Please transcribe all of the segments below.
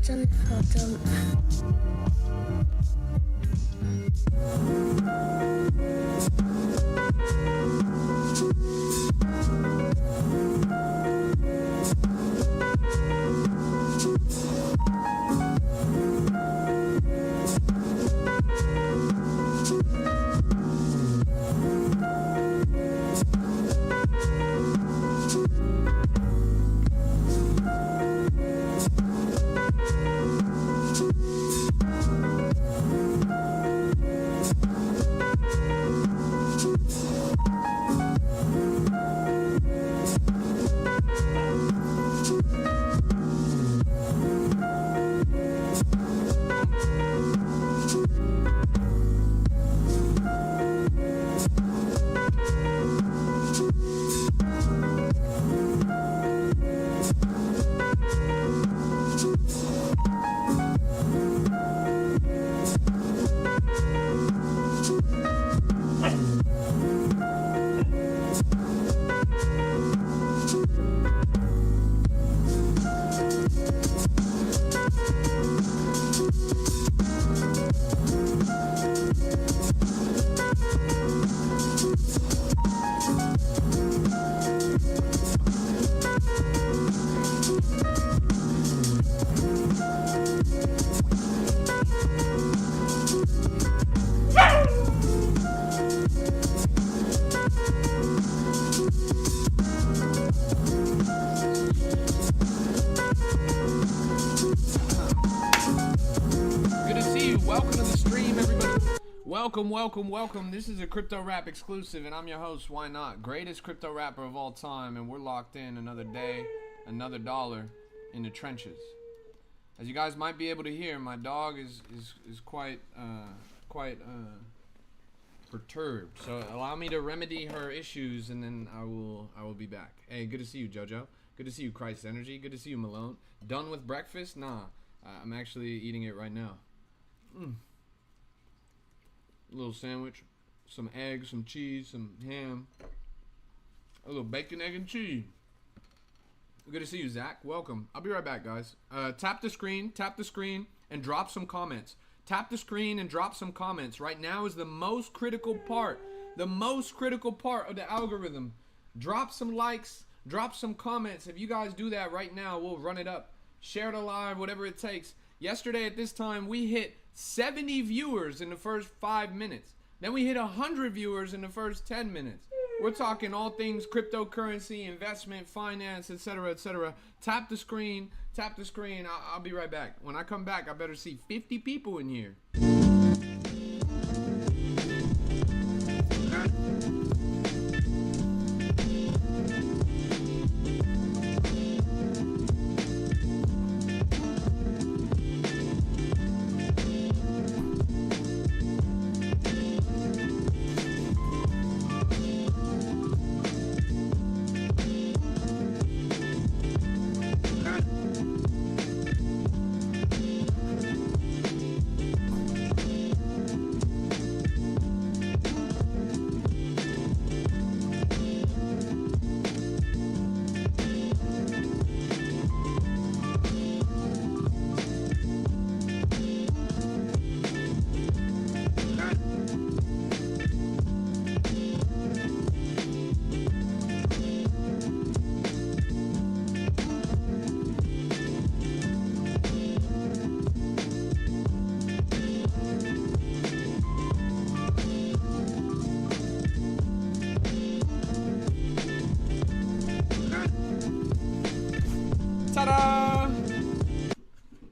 Jamais fantôme. Welcome. This is a Crypto Rap exclusive, and I'm your host, YNOT, greatest crypto rapper of all time, and we're locked in another day, another dollar in the trenches. As you guys might be able to hear, my dog is quite perturbed. So allow me to remedy her issues, and then I will be back. Hey, good to see you, JoJo. Good to see you, Christ Energy. Good to see you, Malone. Done with breakfast? Nah, I'm actually eating it right now. A little sandwich, some eggs, some cheese, some ham, a little bacon, egg, and cheese. Good to see you, Zach. Welcome. I'll be right back, guys. Tap the screen, and drop some comments. Tap the screen and drop some comments. Right now is the most critical part of the algorithm. Drop some likes, drop some comments. If you guys do that right now, we'll run it up. Share it live, whatever it takes. Yesterday at this time, we hit 70 viewers in the first 5 minutes. Then we hit 100 viewers in the first 10 minutes. We're talking all things cryptocurrency, investment, finance, etc., etc. Tap the screen. I'll be right back. When I come back, I better see 50 people in here. Ta-da!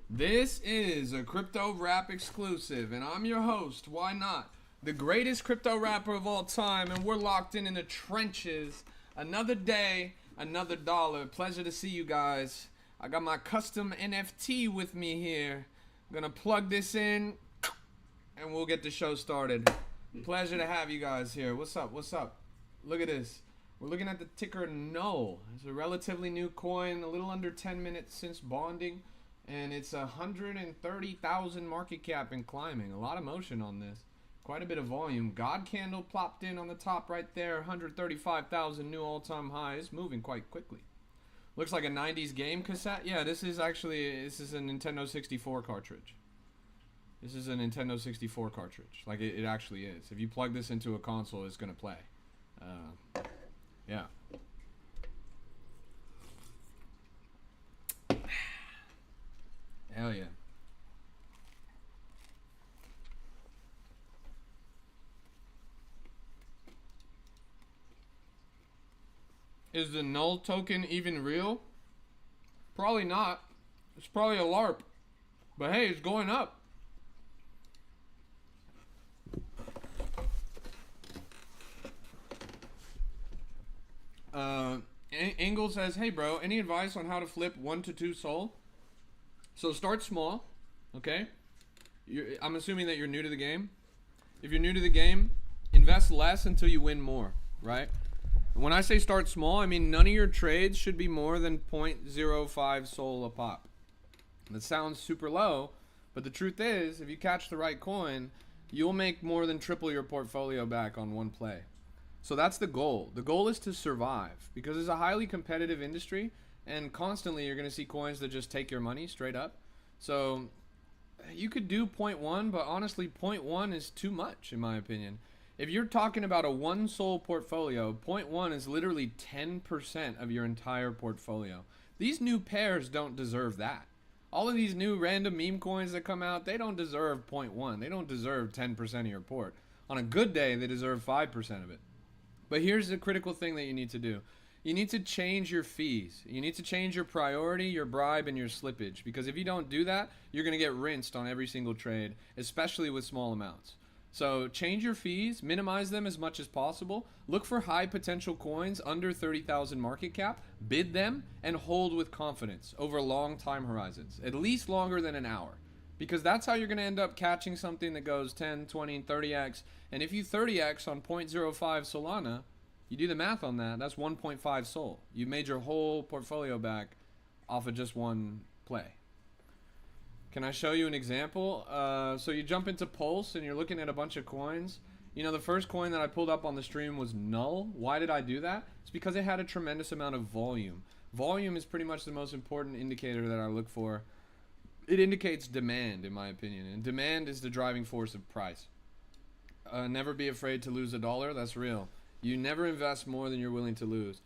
This is a Crypto Rap exclusive, and I'm your host, YNOT, the greatest crypto rapper of all time, and we're locked in the trenches. Another day, another dollar. Pleasure to see you guys. I got my custom NFT with me here. I'm gonna plug this in, and we'll get the show started. Pleasure to have you guys here. What's up? Look at this. We're looking at the ticker NOL. It's a relatively new coin, a little under 10 minutes since bonding, and it's 130,000 market cap and climbing. A lot of motion on this. Quite a bit of volume. God candle plopped in on the top right there. 135,000 new all-time highs, moving quite quickly. Looks like a 90s game cassette. Yeah, this is a Nintendo 64 cartridge. This is a Nintendo 64 cartridge. Like, it actually is. If you plug this into a console, it's going to play. Yeah. Hell yeah. Is the null token even real? Probably not. It's probably a LARP. But hey, it's going up. Engel says, hey bro, any advice on how to flip 1 to 2 soul? So start small, okay? I'm assuming that you're new to the game. If you're new to the game, invest less until you win more, right? When I say start small, I mean none of your trades should be more than 0.05 soul a pop. That sounds super low, but the truth is, if you catch the right coin, you'll make more than triple your portfolio back on one play. So that's the goal. The goal is to survive, because it's a highly competitive industry, and constantly you're going to see coins that just take your money straight up. So you could do 0.1, but honestly 0.1 is too much in my opinion. If you're talking about a 1 soul portfolio, 0.1 is literally 10% of your entire portfolio. These new pairs don't deserve that. All of these new random meme coins that come out, they don't deserve 0.1. They don't deserve 10% of your port. On a good day, they deserve 5% of it. But here's the critical thing that you need to do. You need to change your fees. You need to change your priority, your bribe, and your slippage. Because if you don't do that, you're going to get rinsed on every single trade, especially with small amounts. So change your fees, minimize them as much as possible. Look for high potential coins under 30,000 market cap, bid them, and hold with confidence over long time horizons, at least longer than an hour. Because that's how you're going to end up catching something that goes 10, 20, and 30x. And if you 30x on 0.05 Solana, you do the math on that, that's 1.5 Sol. You made your whole portfolio back off of just one play. Can I show you an example? So you jump into Pulse and you're looking at a bunch of coins. You know, the first coin that I pulled up on the stream was Null. Why did I do that? It's because it had a tremendous amount of volume. Volume is pretty much the most important indicator that I look for. It indicates demand, in my opinion, and demand is the driving force of price. Never be afraid to lose $1. That's real. You never invest more than you're willing to lose.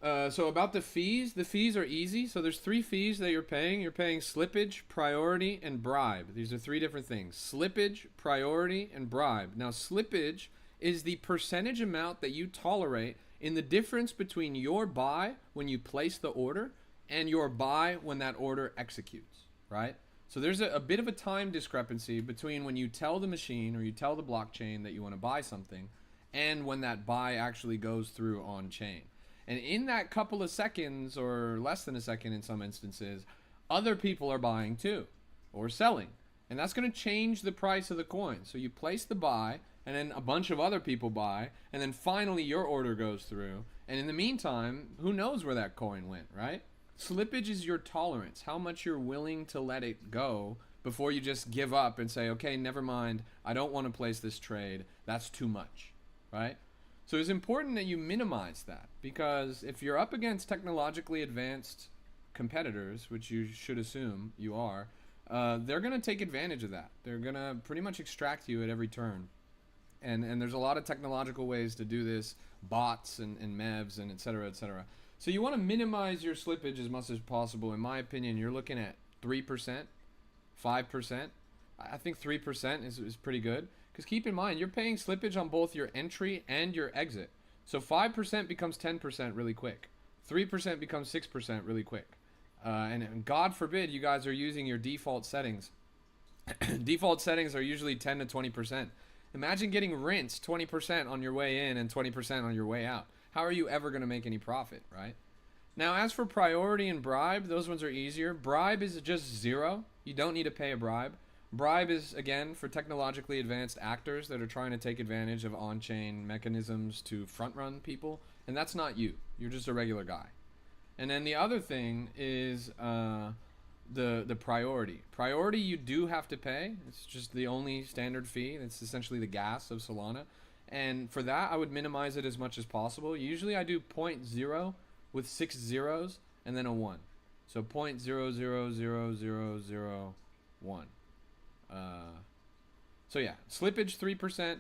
So about the fees are easy. So there's 3 fees that you're paying. You're paying slippage, priority, and bribe. These are 3 different things. Slippage, priority, and bribe. Now slippage is the percentage amount that you tolerate in the difference between your buy when you place the order and your buy when that order executes, right? So there's a bit of a time discrepancy between when you tell the machine or you tell the blockchain that you want to buy something and when that buy actually goes through on chain. And in that couple of seconds, or less than a second in some instances, other people are buying too, or selling. And that's going to change the price of the coin. So you place the buy, and then a bunch of other people buy, and then finally your order goes through. And in the meantime, who knows where that coin went, right? Slippage is your tolerance, how much you're willing to let it go before you just give up and say, okay, never mind, I don't want to place this trade, that's too much, right? So it's important that you minimize that, because if you're up against technologically advanced competitors, which you should assume you are, they're going to take advantage of that. They're going to pretty much extract you at every turn. And there's a lot of technological ways to do this, bots and MEVs and et cetera, et cetera. So you want to minimize your slippage as much as possible. In my opinion, you're looking at 3%, 5%. I think 3% is pretty good. Because keep in mind, you're paying slippage on both your entry and your exit. So 5% becomes 10% really quick. 3% becomes 6% really quick. And God forbid you guys are using your default settings. Default settings are usually 10 to 20%. Imagine getting rinsed 20% on your way in and 20% on your way out. How are you ever going to make any profit, right? Now, as for priority and bribe, those ones are easier. Bribe is just 0. You don't need to pay a bribe. Bribe is, again, for technologically advanced actors that are trying to take advantage of on-chain mechanisms to front-run people, and that's not you. You're just a regular guy. And then the other thing is the priority. Priority you do have to pay. It's just the only standard fee. It's essentially the gas of Solana. And for that, I would minimize it as much as possible. Usually I do 0.0, with 6 zeros and then a 1. So 0.000001. So yeah, slippage 3%,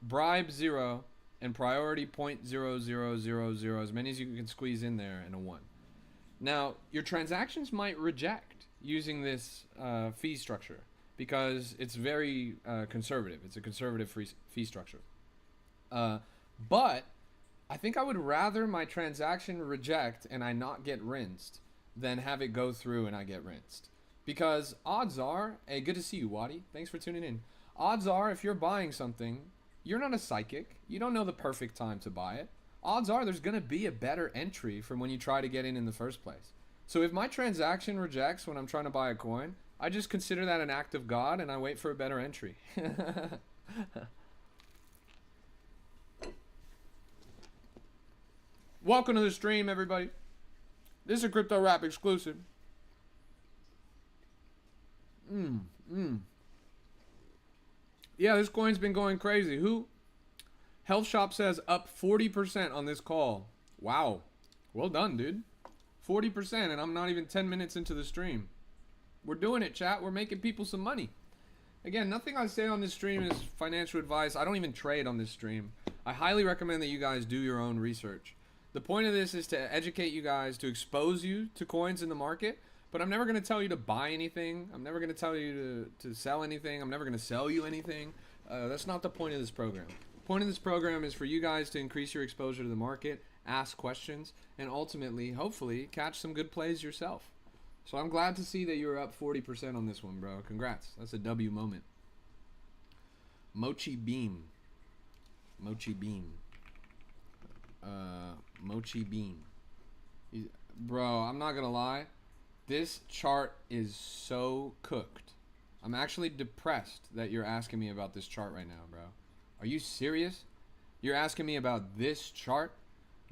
bribe 0, and priority 0.0000, as many as you can squeeze in there, and a 1. Now, your transactions might reject using this fee structure because it's very conservative. It's a conservative fee structure. But I think I would rather my transaction reject and I not get rinsed than have it go through and I get rinsed. Because odds are, hey, good to see you, Waddy. Thanks for tuning in. Odds are, if you're buying something, you're not a psychic. You don't know the perfect time to buy it. Odds are there's going to be a better entry from when you try to get in the first place. So if my transaction rejects when I'm trying to buy a coin, I just consider that an act of God and I wait for a better entry. Welcome to the stream, everybody. This is a Crypto Rap exclusive. Yeah, this coin's been going crazy. Who? Health Shop says up 40% on this call. Wow. Well done, dude. 40%, and I'm not even 10 minutes into the stream. We're doing it, chat. We're making people some money. Again, nothing I say on this stream is financial advice. I don't even trade on this stream. I highly recommend that you guys do your own research. The point of this is to educate you guys, to expose you to coins in the market. But I'm never going to tell you to buy anything. I'm never going to tell you to sell anything. I'm never going to sell you anything. That's not the point of this program. The point of this program is for you guys to increase your exposure to the market, ask questions, and ultimately, hopefully, catch some good plays yourself. So I'm glad to see that you're up 40% on this one, bro. Congrats. That's a W moment. Mochi Beam. Mochi Beam. Mochi Beam. Bro, I'm not going to lie. This chart is so cooked. I'm actually depressed that you're asking me about this chart right now, bro. Are you serious? You're asking me about this chart?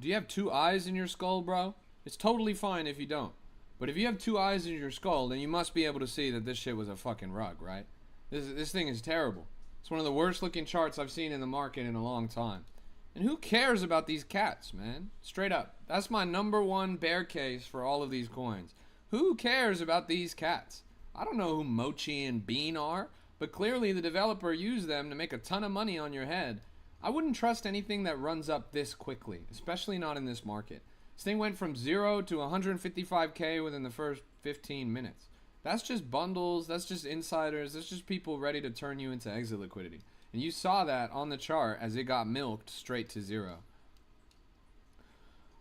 Do you have 2 eyes in your skull, bro? It's totally fine if you don't. But if you have 2 eyes in your skull, then you must be able to see that this shit was a fucking rug, right? This thing is terrible. It's one of the worst looking charts I've seen in the market in a long time. And who cares about these cats, man? Straight up. That's my #1 bear case for all of these coins. Who cares about these cats? I don't know who Mochi and Bean are, but clearly the developer used them to make a ton of money on your head. I wouldn't trust anything that runs up this quickly, especially not in this market. This thing went from 0 to 155K within the first 15 minutes. That's just bundles, that's just insiders, that's just people ready to turn you into exit liquidity. And you saw that on the chart as it got milked straight to 0.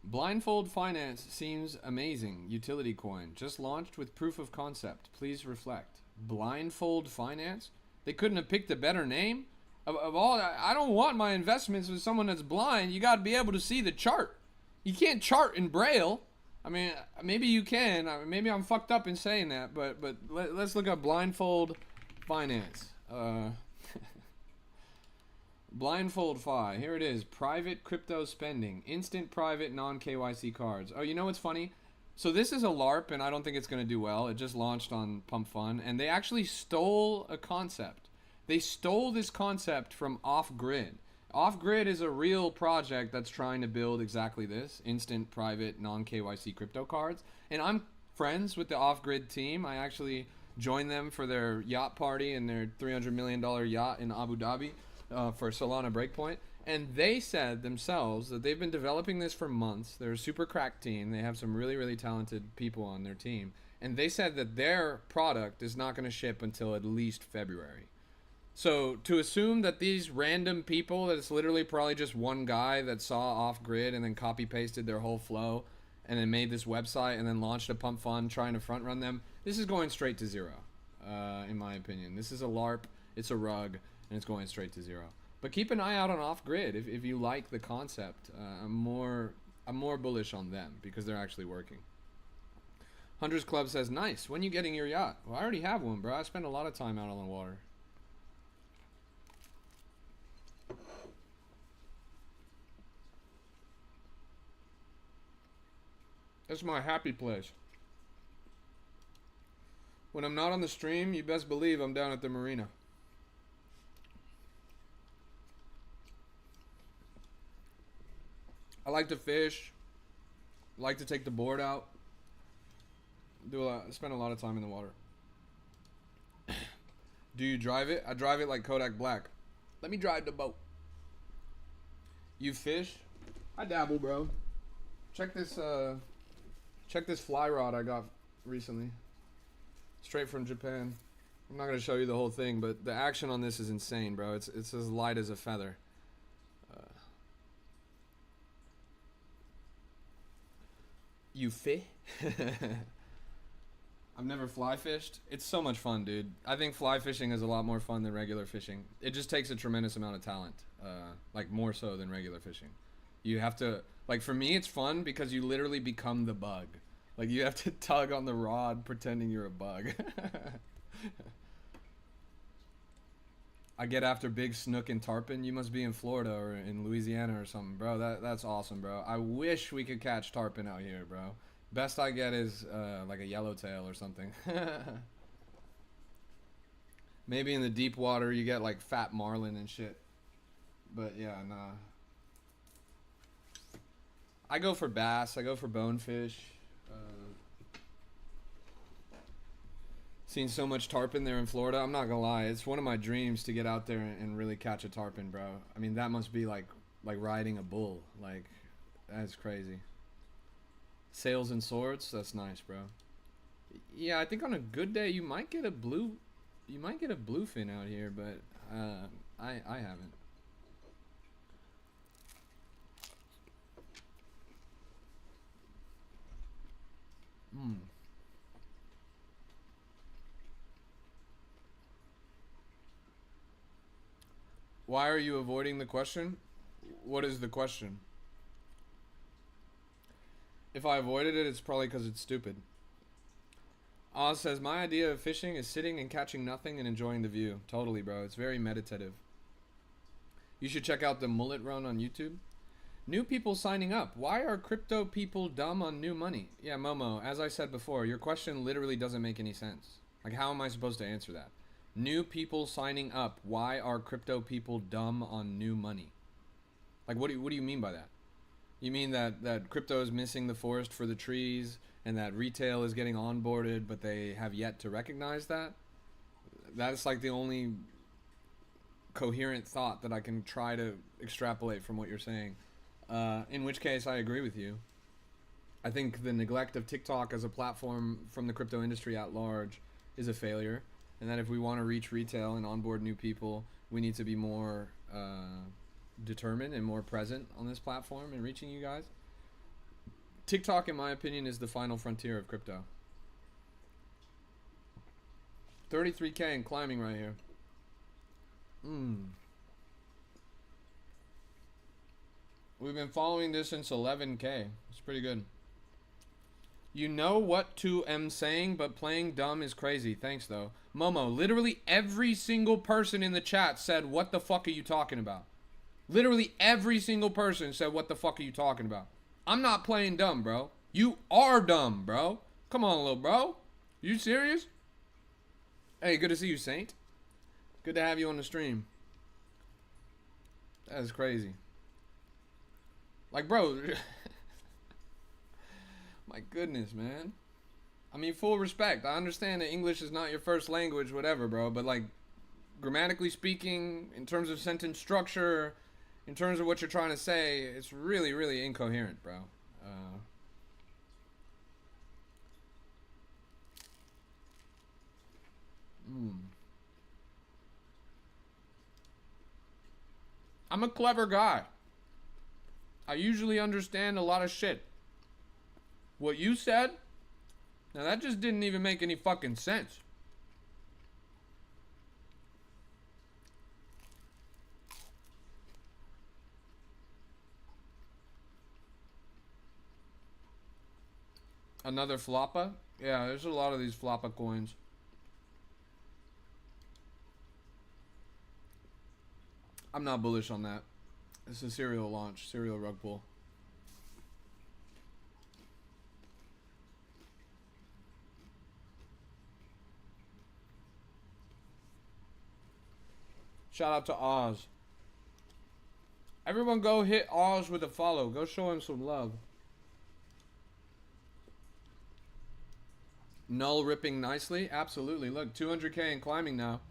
Blindfold Finance seems amazing. Utility coin. Just launched with proof of concept. Please reflect. Blindfold Finance? They couldn't have picked a better name? Of all, I don't want my investments with someone that's blind. You got to be able to see the chart. You can't chart in Braille. I mean, maybe you can. Maybe I'm fucked up in saying that, but let's look up Blindfold Finance. Blindfold Fi. Here it is. Private crypto spending. Instant private non-KYC cards. Oh, you know what's funny? So this is a LARP, and I don't think it's going to do well. It just launched on Pump Fun, and they actually stole a concept. They stole this concept from Off Grid. Off Grid is a real project that's trying to build exactly this. Instant private non-KYC crypto cards. And I'm friends with the Off Grid team. I actually joined them for their yacht party and their $300 million yacht in Abu Dhabi. For Solana Breakpoint, and they said themselves that they've been developing this for months. They're a super crack team. They have some really, really talented people on their team, and they said that their product is not going to ship until at least February. So to assume that these random people, that it's literally probably just one guy that saw Off Grid and then copy pasted their whole flow and then made this website and then launched a pump fund trying to front run them, this is going straight to 0, in my opinion. This is a LARP. It's a rug. And it's going straight to 0. But keep an eye out on Off Grid if you like the concept. I'm more bullish on them because they're actually working. Hunters Club says, nice. When you getting your yacht? Well, I already have one, bro. I spend a lot of time out on the water. That's my happy place. When I'm not on the stream, you best believe I'm down at the marina. I like to fish. Like to take the board out. Spend a lot of time in the water. Do you drive it? I drive it like Kodak Black. Let me drive the boat. You fish? I dabble, bro. Check this fly rod I got recently. Straight from Japan. I'm not gonna show you the whole thing, but the action on this is insane, bro. It's as light as a feather. You fish? I've never fly fished. It's so much fun, dude. I think fly fishing is a lot more fun than regular fishing. It just takes a tremendous amount of talent, like more so than regular fishing. You have to, like for me, it's fun because you literally become the bug. Like you have to tug on the rod pretending you're a bug. I get after big snook and tarpon. You must be in Florida or in Louisiana or something, bro. That's awesome, bro. I wish we could catch tarpon out here, bro. Best I get is like a yellowtail or something. Maybe in the deep water you get like fat marlin and shit. But yeah, nah. I go for bass. I go for bonefish. Seen so much tarpon there in Florida. I'm not gonna lie. It's one of my dreams to get out there and really catch a tarpon, bro. I mean, that must be like riding a bull. Like, that's crazy. Sails and swords. That's nice, bro. Yeah, I think on a good day you might get a bluefin out here, but I haven't. Why are you avoiding the question? What is the question? If I avoided it, it's probably because it's stupid. Oz says, my idea of fishing is sitting and catching nothing and enjoying the view. Totally, bro. It's very meditative. You should check out the mullet run on YouTube. New people signing up. Why are crypto people dumb on new money? Yeah, Momo, as I said before, your question literally doesn't make any sense. Like, how am I supposed to answer that? New people signing up. Why are crypto people dumb on new money? Like, what do you mean by that? You mean that crypto is missing the forest for the trees and that retail is getting onboarded, but they have yet to recognize that? That's like the only coherent thought that I can try to extrapolate from what you're saying. In which case, I agree with you. I think the neglect of TikTok as a platform from the crypto industry at large is a failure. And that if we want to reach retail and onboard new people, we need to be more determined and more present on this platform and reaching you guys. TikTok, in my opinion, is the final frontier of crypto. 33K and climbing right here. We've been following this since 11K. It's pretty good. You know what to am saying, but playing dumb is crazy. Thanks, though. Momo, literally every single person in the chat said, what the fuck are you talking about? Literally every single person said, what the fuck are you talking about? I'm not playing dumb, bro. You are dumb, bro. Come on, little bro. You serious? Hey, good to see you, Saint. Good to have you on the stream. That is crazy. Like, bro. My goodness, man. I mean, full respect. I understand that English is not your first language, whatever, bro. But, like, grammatically speaking, in terms of sentence structure, in terms of what you're trying to say, it's really, really incoherent, bro. I'm a clever guy. I usually understand a lot of shit. What you said? Now that just didn't even make any fucking sense. Another floppa? Yeah, there's a lot of these floppa coins. I'm not bullish on that. It's a serial launch, serial rug pull. Shout out to Oz. Everyone go hit Oz with a follow. Go show him some love. Null ripping nicely. Absolutely. Look, 200K and climbing now.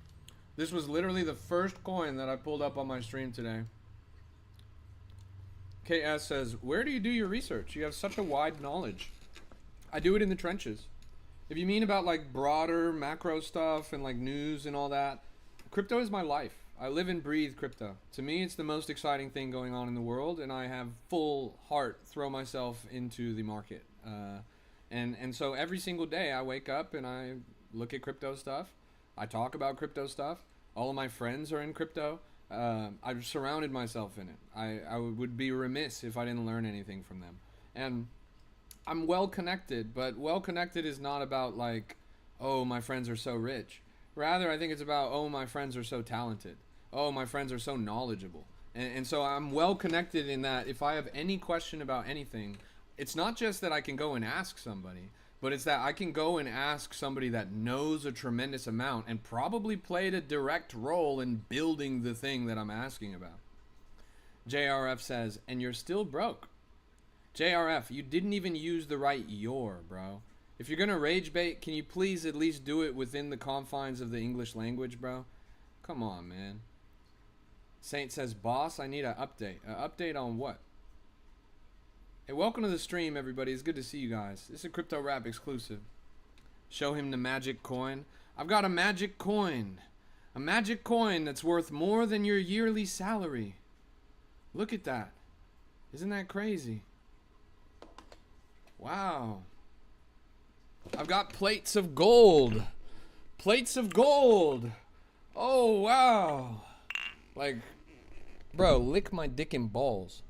This was literally the first coin that I pulled up on my stream today. KS says, where do you do your research? You have such a wide knowledge. I do it in the trenches. If you mean about like broader macro stuff and like news and all that, crypto is my life. I live and breathe crypto. To me, it's the most exciting thing going on in the world, and I have full heart throw myself into the market. And so every single day I wake up and I look at crypto stuff. I talk about crypto stuff. All of my friends are in crypto. I've surrounded myself in it. I would be remiss if I didn't learn anything from them. And I'm well connected, but well connected is not about like, oh, my friends are so rich. Rather, I think it's about, oh, my friends are so talented. Oh, my friends are so knowledgeable. And so I'm well connected in that if I have any question about anything, it's not just that I can go and ask somebody, but it's that I can go and ask somebody that knows a tremendous amount and probably played a direct role in building the thing that I'm asking about. JRF says, and you're still broke. JRF, you didn't even use the right "your", bro. If you're gonna rage bait, can you please at least do it within the confines of the English language, bro? Come on, man. Saint says, boss, I need an update. An update on what? Hey, welcome to the stream, everybody. It's good to see you guys. This is a Crypto Rap exclusive. Show him the magic coin. I've got a magic coin. A magic coin that's worth more than your yearly salary. Look at that. Isn't that crazy? Wow. I've got plates of gold. Plates of gold. Oh, wow. Like, bro, lick my dick and balls.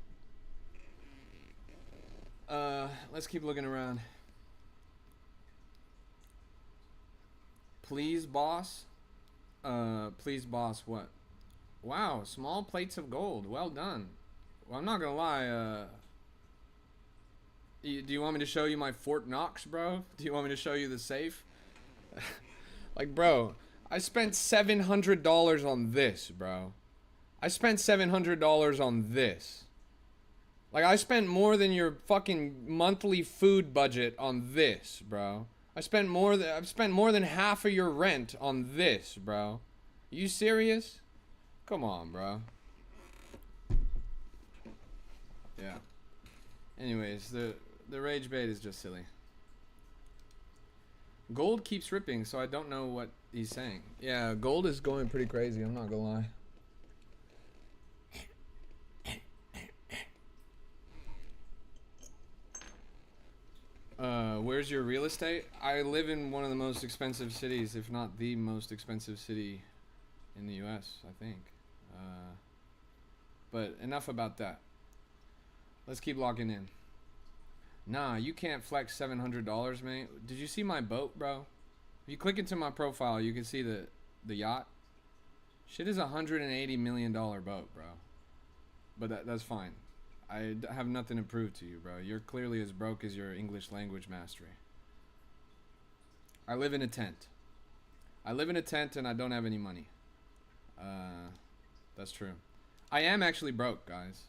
Let's keep looking around. Please, boss. Please, boss, what? Wow, small plates of gold. Well done. Well, I'm not gonna lie, do you want me to show you my Fort Knox, bro? Do you want me to show you the safe? Like, bro, I spent $700 on this, bro. I spent $700 on this. Like, I spent more than your fucking monthly food budget on this, bro. I've spent more than half of your rent on this, bro. You serious? Come on, bro. Yeah. Anyways, the rage bait is just silly. Gold keeps ripping, so I don't know what he's saying. Yeah, gold is going pretty crazy, I'm not gonna lie. Where's your real estate? I live in one of the most expensive cities, if not the most expensive city in the US, I think. But enough about that. Let's keep logging in. Nah, you can't flex $700, mate. Did you see my boat, bro? If you click into my profile, you can see the yacht. Shit is a $180 million boat, bro. But that's fine. I have nothing to prove to you, bro. You're clearly as broke as your English language mastery. I live in a tent. I live in a tent and I don't have any money. That's true. I am actually broke, guys.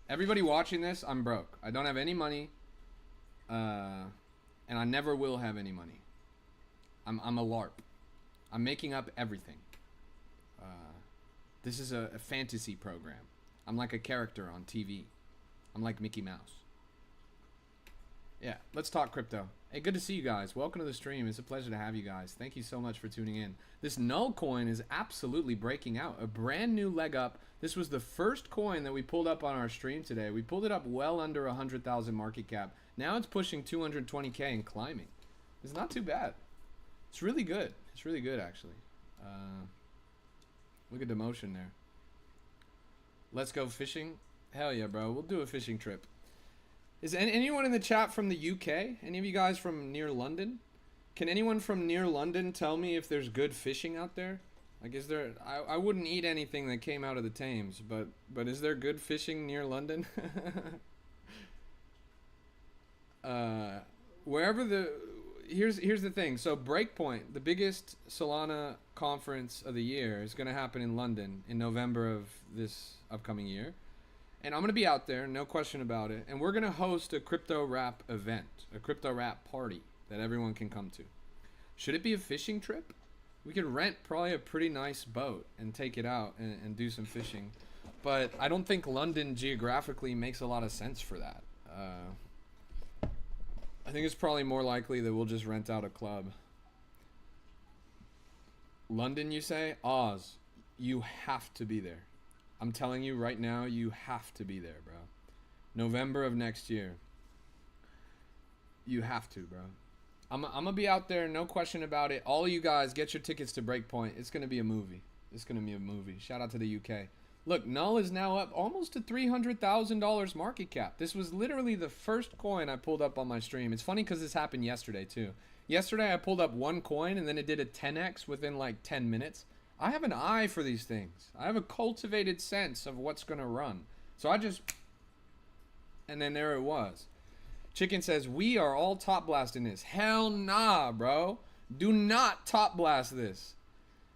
Everybody watching this, I'm broke. I don't have any money. And I never will have any money. I'm a LARP. I'm making up everything. This is a fantasy program. I'm like a character on TV. I'm like Mickey Mouse. Yeah, let's talk crypto. Hey, good to see you guys. Welcome to the stream. It's a pleasure to have you guys. Thank you so much for tuning in. This null coin is absolutely breaking out. A brand new leg up. This was the first coin that we pulled up on our stream today. We pulled it up well under 100,000 market cap. Now it's pushing 220K and climbing. It's not too bad. It's really good. It's really good, actually. Look at the motion there. Let's go fishing. Hell yeah, bro. We'll do a fishing trip. Is anyone in the chat from the UK? Any of you guys from near London? Can anyone from near London tell me if there's good fishing out there? Like, is there... I wouldn't eat anything that came out of the Thames, but is there good fishing near London? Wherever the... Here's the thing. So Breakpoint, the biggest Solana conference of the year, is going to happen in London in November of this upcoming year. And I'm going to be out there, no question about it. And we're going to host a crypto rap event, a crypto rap party that everyone can come to. Should it be a fishing trip? We could rent probably a pretty nice boat and take it out and do some fishing. But I don't think London geographically makes a lot of sense for that. I think it's probably more likely that we'll just rent out a club. London, you say? Oz, you have to be there. I'm telling you right now, you have to be there, bro. November of next year. You have to, bro. I'm gonna be out there, no question about it. All of you guys, get your tickets to Breakpoint. It's gonna be a movie. It's gonna be a movie. Shout out to the UK. Look, Null is now up almost to $300,000 market cap. This was literally the first coin I pulled up on my stream. It's funny because this happened yesterday too. Yesterday I pulled up one coin and then it did a 10x within like 10 minutes. I have an eye for these things. I have a cultivated sense of what's gonna run. So I just, and then there it was. Chicken says, we are all top blasting this. Hell nah, bro. Do not top blast this.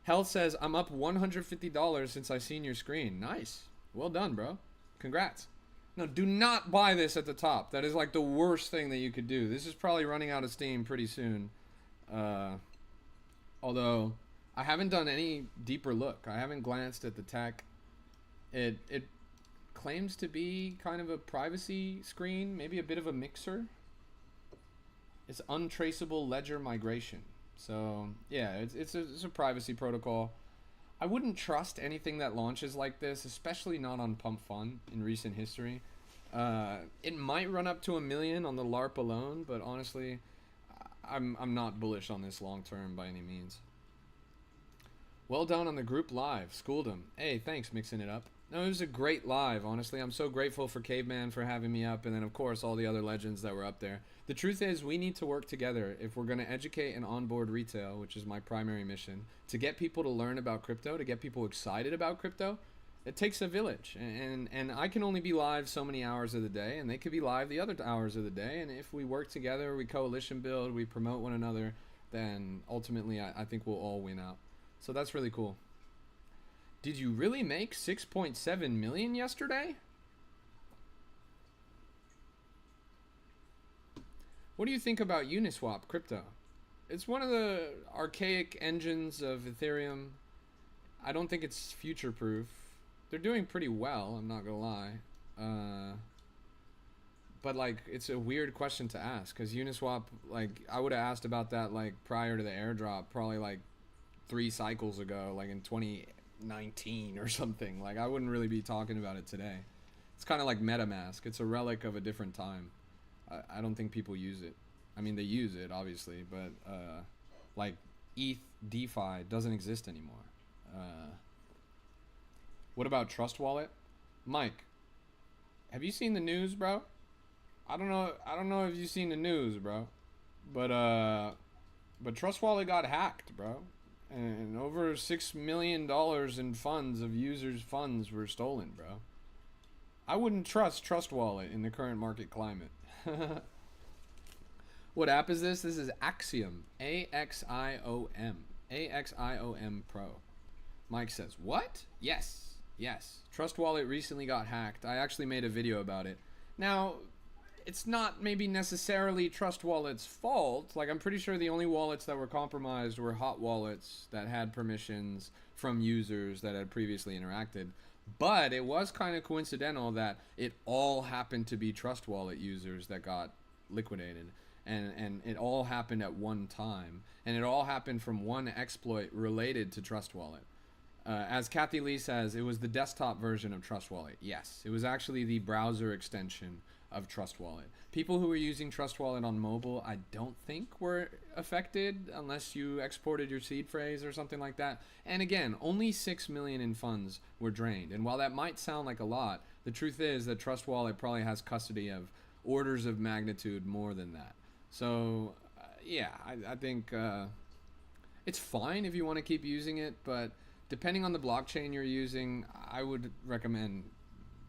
Health says, I'm up $150 since I seen your screen. Nice. Well done, bro. Congrats. No, do not buy this at the top. That is like the worst thing that you could do. This is probably running out of steam pretty soon. Although, I haven't done any deeper look. I haven't glanced at the tech. It claims to be kind of a privacy screen, maybe a bit of a mixer. It's untraceable ledger migration. So yeah, it's a privacy protocol. I wouldn't trust anything that launches like this, especially not on Pump Fun in recent history. It might run up to $1 million on the LARP alone, but honestly, I'm not bullish on this long term by any means. Well done on the group live. Schooled him. Hey, thanks, mixing it up. No, it was a great live, honestly. I'm so grateful for Caveman for having me up, and then, of course, all the other legends that were up there. The truth is, we need to work together if we're going to educate and onboard retail, which is my primary mission, to get people to learn about crypto, to get people excited about crypto. It takes a village, and I can only be live so many hours of the day, and they could be live the other hours of the day, and if we work together, we coalition build, we promote one another, then ultimately I think we'll all win out. So that's really cool. Did you really make 6.7 million yesterday? What do you think about Uniswap crypto? It's one of the archaic engines of Ethereum. I don't think it's future proof. They're doing pretty well, I'm not gonna lie. But like, it's a weird question to ask, because Uniswap, like, I would have asked about that like prior to the airdrop, probably like 3 cycles ago, like in 2019 or something. Like, I wouldn't really be talking about it today. It's kind of like MetaMask. It's a relic of a different time. I don't think people use it. I mean, they use it obviously, but like ETH DeFi doesn't exist anymore. What about Trust Wallet? Mike, have you seen the news, bro? I don't know if you've seen the news, bro. But Trust Wallet got hacked, bro. And over $6 million in funds of users' funds were stolen, bro. I wouldn't trust Trust Wallet in the current market climate. What app is this? This is Axiom. A-X-I-O-M. A-X-I-O-M Pro. Mike says, what? Yes. Yes. Trust Wallet recently got hacked. I actually made a video about it. Now, it's not maybe necessarily Trust Wallet's fault. Like, I'm pretty sure the only wallets that were compromised were hot wallets that had permissions from users that had previously interacted. But it was kind of coincidental that it all happened to be Trust Wallet users that got liquidated. And it all happened at one time. And it all happened from one exploit related to Trust Wallet. As Kathy Lee says, it was the desktop version of Trust Wallet. Yes, it was actually the browser extension of Trust Wallet. People who were using Trust Wallet on mobile, I don't think were affected unless you exported your seed phrase or something like that. And again, only 6 million in funds were drained. And while that might sound like a lot, the truth is that Trust Wallet probably has custody of orders of magnitude more than that. So yeah, I think it's fine if you want to keep using it, but depending on the blockchain you're using, I would recommend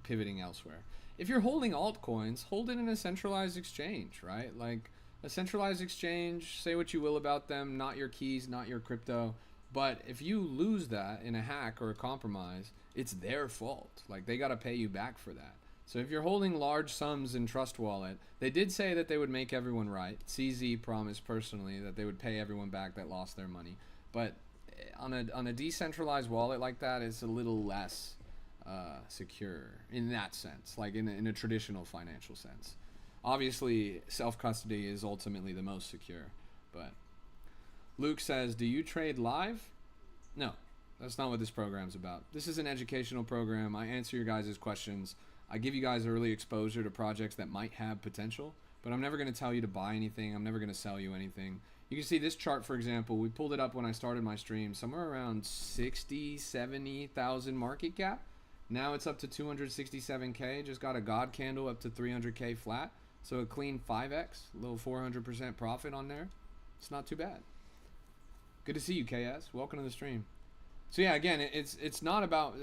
pivoting elsewhere. If you're holding altcoins, hold it in a centralized exchange, right? Like a centralized exchange, say what you will about them, not your keys, not your crypto. But if you lose that in a hack or a compromise, it's their fault. Like, they got to pay you back for that. So if you're holding large sums in Trust Wallet, they did say that they would make everyone right. CZ promised personally that they would pay everyone back that lost their money. But on a decentralized wallet like that, it's a little less secure in that sense, like in a traditional financial sense. Obviously, self-custody is ultimately the most secure. But Luke says, do you trade live? No, that's not what this program's about. This is an educational program. I answer your guys' questions. I give you guys early exposure to projects that might have potential, but I'm never going to tell you to buy anything. I'm never going to sell you anything. You can see this chart, for example. We pulled it up when I started my stream, somewhere around 60, 70,000 market cap. Now it's up to 267K. Just got a God candle up to 300K flat. So a clean 5X, a little 400% profit on there. It's not too bad. Good to see you, KS. Welcome to the stream. So yeah, again, it's not about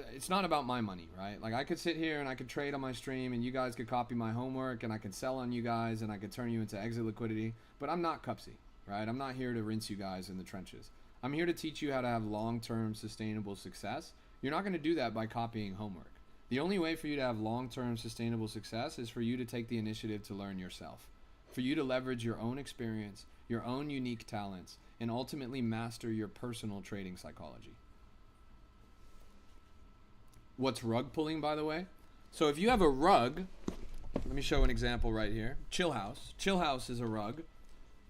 my money, right? Like I could sit here and I could trade on my stream and you guys could copy my homework and I could sell on you guys and I could turn you into exit liquidity, but I'm not Cupsy, right? I'm not here to rinse you guys in the trenches. I'm here to teach you how to have long-term sustainable success. You're not going to do that by copying homework. The only way for you to have long-term sustainable success is for you to take the initiative to learn yourself, for you to leverage your own experience, your own unique talents, and ultimately master your personal trading psychology. What's rug pulling, by the way? So if you have a rug, let me show an example right here. Chill House. Chill House is a rug.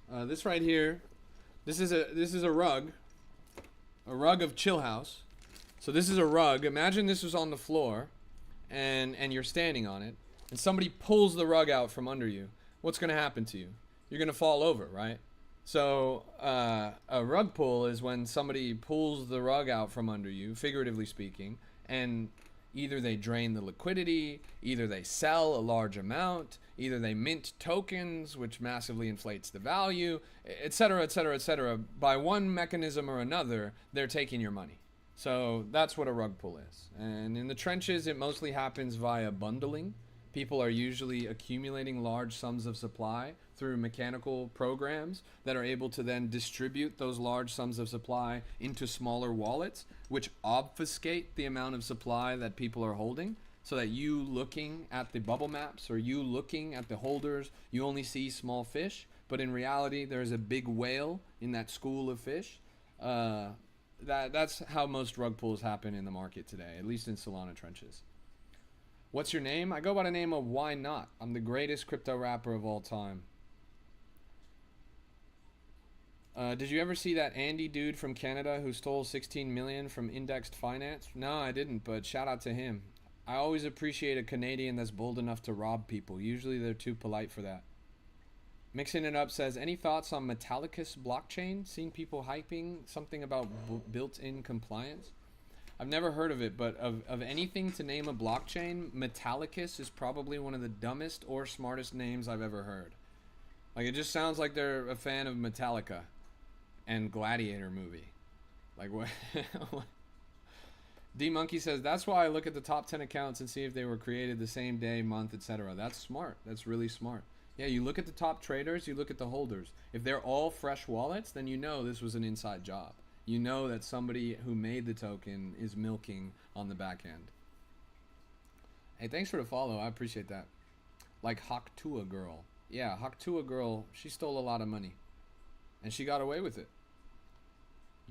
This right here, this is a rug of Chill House. So this is a rug. Imagine this was on the floor, and you're standing on it, and somebody pulls the rug out from under you. What's going to happen to you? You're going to fall over, right? So a rug pull is when somebody pulls the rug out from under you, figuratively speaking, and either they drain the liquidity, either they sell a large amount, either they mint tokens, which massively inflates the value, etc., etc., etc. By one mechanism or another, they're taking your money. So that's what a rug pull is. And in the trenches, it mostly happens via bundling. People are usually accumulating large sums of supply through mechanical programs that are able to then distribute those large sums of supply into smaller wallets, which obfuscate the amount of supply that people are holding, so that you looking at the bubble maps or you looking at the holders, you only see small fish, but in reality there's a big whale in that school of fish. That's how most rug pulls happen in the market today, at least in Solana trenches. What's your name? I go by the name of YNOT. I'm the greatest crypto rapper of all time. Did you ever see that Andy dude from Canada who stole 16 million from indexed finance? No, I didn't, but shout out to him. I always appreciate a Canadian that's bold enough to rob people. Usually they're too polite for that. Mixing it up says, any thoughts on Metallicus blockchain? Seen people hyping something about built-in compliance? I've never heard of it, but of anything to name a blockchain, Metallicus is probably one of the dumbest or smartest names I've ever heard. Like, it just sounds like they're a fan of Metallica and Gladiator movie. Like, what? D-Monkey says, that's why I look at the top 10 accounts and see if they were created the same day, month, etc. That's smart. That's really smart. Yeah, you look at the top traders, you look at the holders. If they're all fresh wallets, then you know this was an inside job. You know that somebody who made the token is milking on the back end. Hey, thanks for the follow. I appreciate that. Like Haktua Girl. Yeah, Haktua Girl, she stole a lot of money. And she got away with it.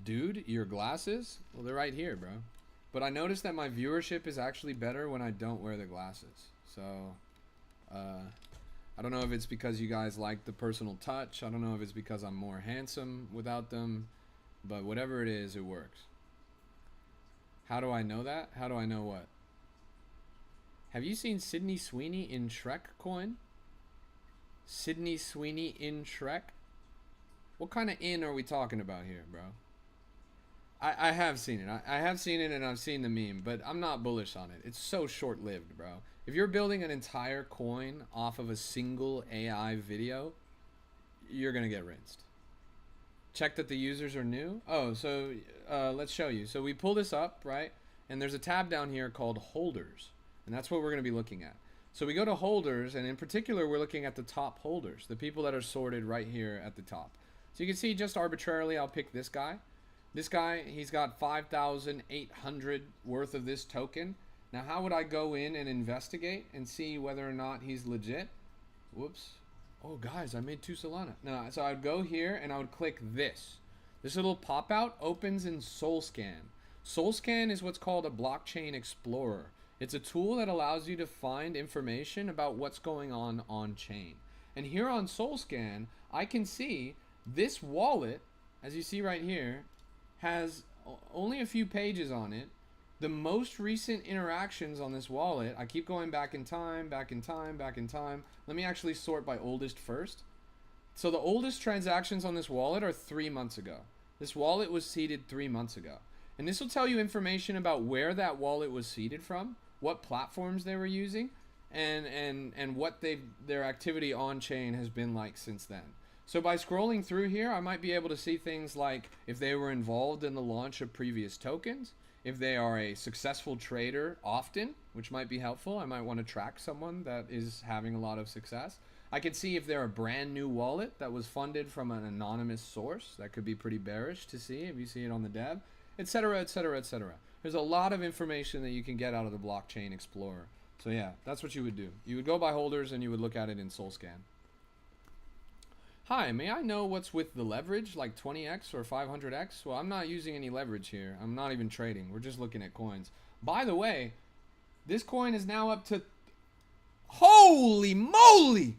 Dude, your glasses? Well, they're right here, bro. But I noticed that my viewership is actually better when I don't wear the glasses. So, I don't know if it's because you guys like the personal touch. I don't know if it's because I'm more handsome without them. But whatever it is, it works. How do I know that? How do I know what? Have you seen Sydney Sweeney in Shrek coin? Sydney Sweeney in Shrek? What kind of in are we talking about here, bro? I have seen it. I have seen it and I've seen the meme, but I'm not bullish on it. It's so short-lived, bro. If you're building an entire coin off of a single AI video, you're going to get rinsed. Check that the users are new. Oh, so let's show you. So we pull this up, right? And there's a tab down here called holders. And that's what we're going to be looking at. So we go to holders, and in particular, we're looking at the top holders, the people that are sorted right here at the top. So you can see just arbitrarily, I'll pick this guy. This guy, he's got 5,800 worth of this token. Now, how would I go in and investigate and see whether or not he's legit? Whoops. Oh, guys, I made 2 Solana. No, so I'd go here and I would click this. This little pop-out opens in SoulScan. SoulScan is what's called a blockchain explorer. It's a tool that allows you to find information about what's going on chain. And here on SoulScan, I can see this wallet, as you see right here, has only a few pages on it. The most recent interactions on this wallet, I keep going back in time, back in time, back in time. Let me actually sort by oldest first. So the oldest transactions on this wallet are 3 months ago. This wallet was seeded 3 months ago. And this will tell you information about where that wallet was seeded from, what platforms they were using, and what their activity on chain has been like since then. So by scrolling through here, I might be able to see things like if they were involved in the launch of previous tokens, if they are a successful trader often, which might be helpful. I might want to track someone that is having a lot of success. I can see if they're a brand new wallet that was funded from an anonymous source. That could be pretty bearish to see if you see it on the dev, etc., etc., etc. There's a lot of information that you can get out of the blockchain explorer. So yeah, that's what you would do. You would go by holders and you would look at it in SoulScan. Hi, may I know what's with the leverage, like 20x or 500x? Well, I'm not using any leverage here. I'm not even trading. We're just looking at coins. By the way, this coin is now up to... Holy moly!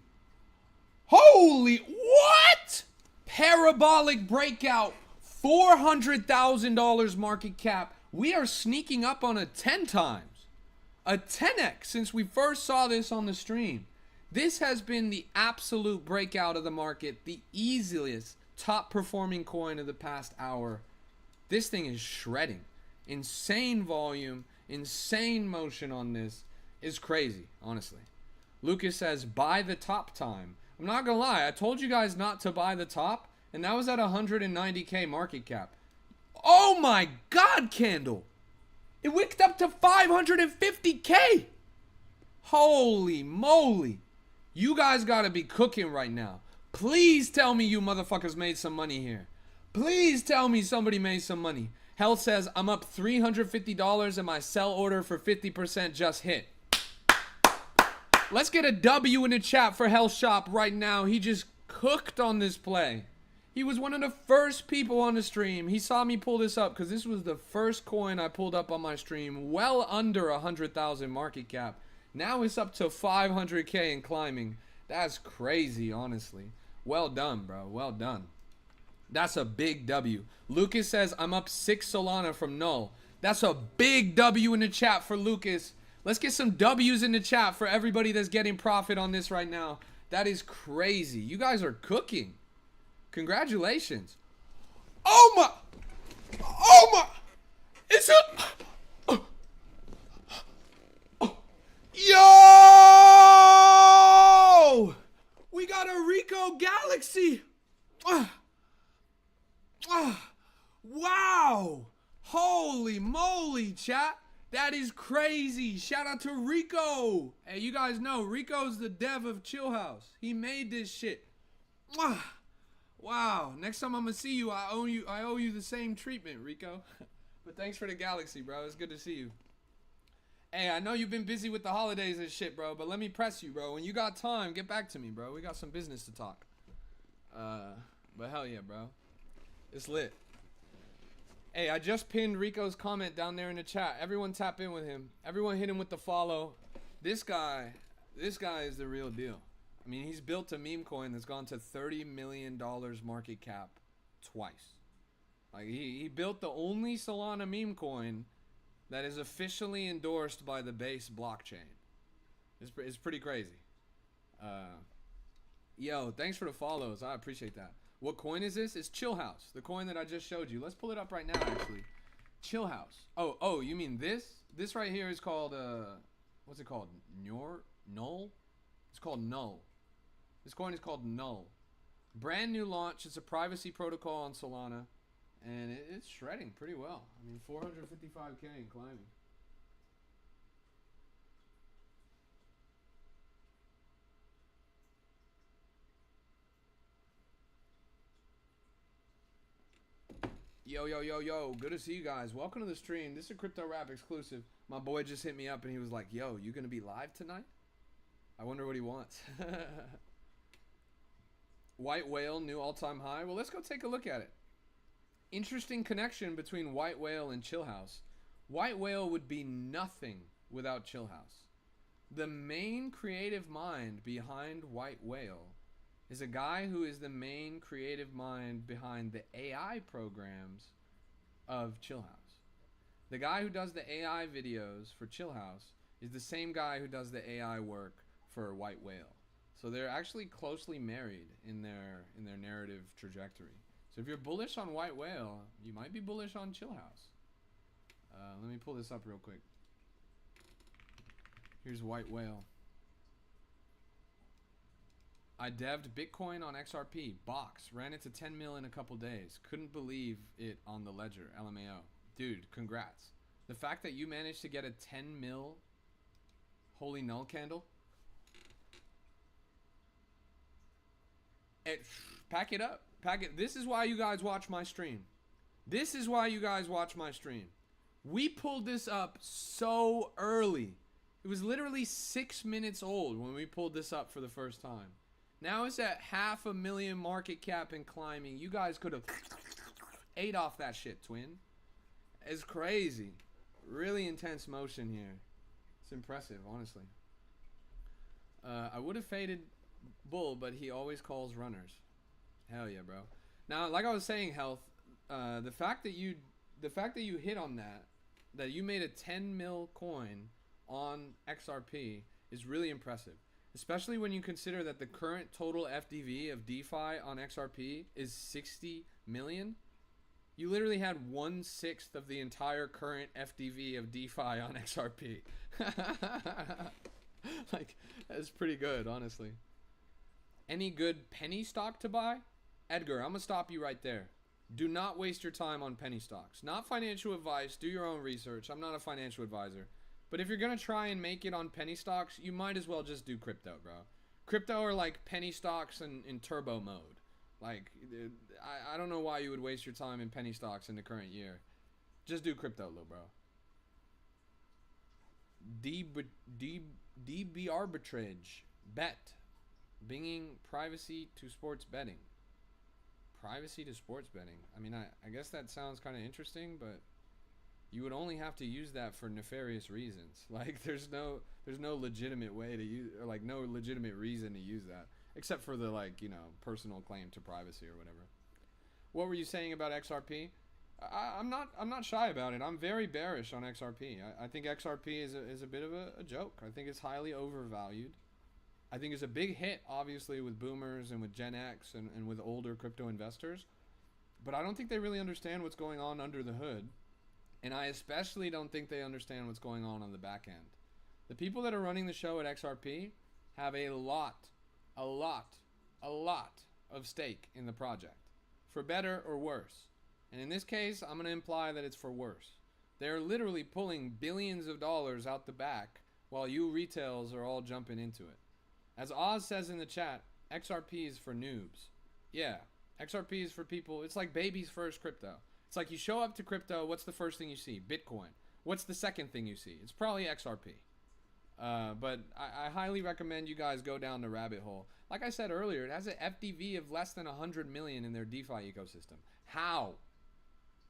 Holy... What? Parabolic breakout. $400,000 market cap. We are sneaking up on a 10 times. A 10x since we first saw this on the stream. This has been the absolute breakout of the market, the easiest top performing coin of the past hour. This thing is shredding. Insane volume, insane motion on this is crazy, honestly. Lucas says, buy the top time. I'm not gonna lie, I told you guys not to buy the top, and that was at 190k market cap. Oh my God, Candle! It wicked up to 550k! Holy moly! You guys gotta be cooking right now. Please tell me you motherfuckers made some money here. Please tell me somebody made some money. Hell says, I'm up $350 and my sell order for 50% just hit. Let's get a W in the chat for Hell Shop right now. He just cooked on this play. He was one of the first people on the stream. He saw me pull this up because this was the first coin I pulled up on my stream. Well under 100,000 market cap. Now it's up to 500k and climbing. That's crazy, honestly. Well done, bro. Well done. That's a big W. Lucas says, I'm up 6 Solana from null. That's a big W in the chat for Lucas. Let's get some W's in the chat for everybody that's getting profit on this right now. That is crazy. You guys are cooking. Congratulations. Oh my. Oh my. It's a... Yo! We got a Rico Galaxy. Wow. Holy moly, chat. That is crazy. Shout out to Rico. Hey, you guys know Rico's the dev of Chill House. He made this shit. Wow. Next time I'm gonna see you, I owe you the same treatment, Rico. But thanks for the Galaxy, bro. It's good to see you. Hey, I know you've been busy with the holidays and shit, bro, but let me press you, bro. When you got time, get back to me, bro. We got some business to talk. But hell yeah, bro. It's lit. Hey, I just pinned Rico's comment down there in the chat. Everyone tap in with him. Everyone hit him with the follow. This guy is the real deal. I mean, he's built a meme coin that's gone to $30 million market cap twice. Like, he built the only Solana meme coin that is officially endorsed by the base blockchain. It's pretty crazy. Yo, thanks for the follows. I appreciate that. What coin is this? It's Chill House, the coin that I just showed you. Let's pull it up right now, actually. Chill House. Oh, you mean this? This right here is called, what's it called? Null? It's called Null. This coin is called Null. Brand new launch. It's a privacy protocol on Solana. And it's shredding pretty well. I mean, 455k and climbing. Yo. Good to see you guys. Welcome to the stream. This is a Crypto Rap exclusive. My boy just hit me up and he was like, yo, you gonna be live tonight? I wonder what he wants. White whale, new all-time high. Well, let's go take a look at it. Interesting connection between White Whale and Chill House. White Whale would be nothing without Chill House. The main creative mind behind White Whale is a guy who is the main creative mind behind the AI programs of Chill House. The guy who does the AI videos for Chill House is the same guy who does the AI work for White Whale. So they're actually closely married in their narrative trajectory. So if you're bullish on White Whale, you might be bullish on Chill House. Let me pull this up real quick. Here's White Whale. I devved Bitcoin on XRP. Box. Ran it to 10 mil in a couple days. Couldn't believe it on the ledger. LMAO. Dude, congrats. The fact that you managed to get a 10 mil holy null candle. Pack it up. Pack it. This is why you guys watch my stream. This is why you guys watch my stream. We pulled this up so early. It was literally 6 minutes old when we pulled this up for the first time. Now it's at 500,000 market cap and climbing. You guys could have ate off that shit, twin. It's crazy. Really intense motion here. It's impressive, honestly. I would have faded Bull, but he always calls runners. Hell yeah, bro. Now, like I was saying, Health, the fact that you hit on that you made a 10 mil coin on XRP is really impressive. Especially when you consider that the current total FDV of DeFi on XRP is 60 million. You literally had 1/6 of the entire current FDV of DeFi on XRP. Like, that's pretty good, honestly. Any good penny stock to buy? Edgar, I'm going to stop you right there. Do not waste your time on penny stocks. Not financial advice. Do your own research. I'm not a financial advisor. But if you're going to try and make it on penny stocks, you might as well just do crypto, bro. Crypto are like penny stocks in turbo mode. Like, I don't know why you would waste your time in penny stocks in the current year. Just do crypto, little bro. DB arbitrage. Bet. Bringing privacy to sports betting. Privacy to sports betting. I mean, I guess that sounds kind of interesting, but you would only have to use that for nefarious reasons. Like, there's no legitimate way to use, or like no legitimate reason to use that, except for the, like, you know, personal claim to privacy or whatever. What were you saying about XRP? I'm not shy about it. I'm very bearish on XRP. I think XRP is a bit of a joke. I think it's highly overvalued. I think it's a big hit, obviously, with boomers and with Gen X and with older crypto investors. But I don't think they really understand what's going on under the hood. And I especially don't think they understand what's going on the back end. The people that are running the show at XRP have a lot of stake in the project. For better or worse. And in this case, I'm going to imply that it's for worse. They're literally pulling billions of dollars out the back while you retails are all jumping into it. As Oz says in the chat, XRP is for noobs. Yeah, XRP is for people. It's like baby's first crypto. It's like you show up to crypto, what's the first thing you see? Bitcoin. What's the second thing you see? It's probably XRP. But I highly recommend you guys go down the rabbit hole. Like I said earlier, it has an FDV of less than 100 million in their DeFi ecosystem. How?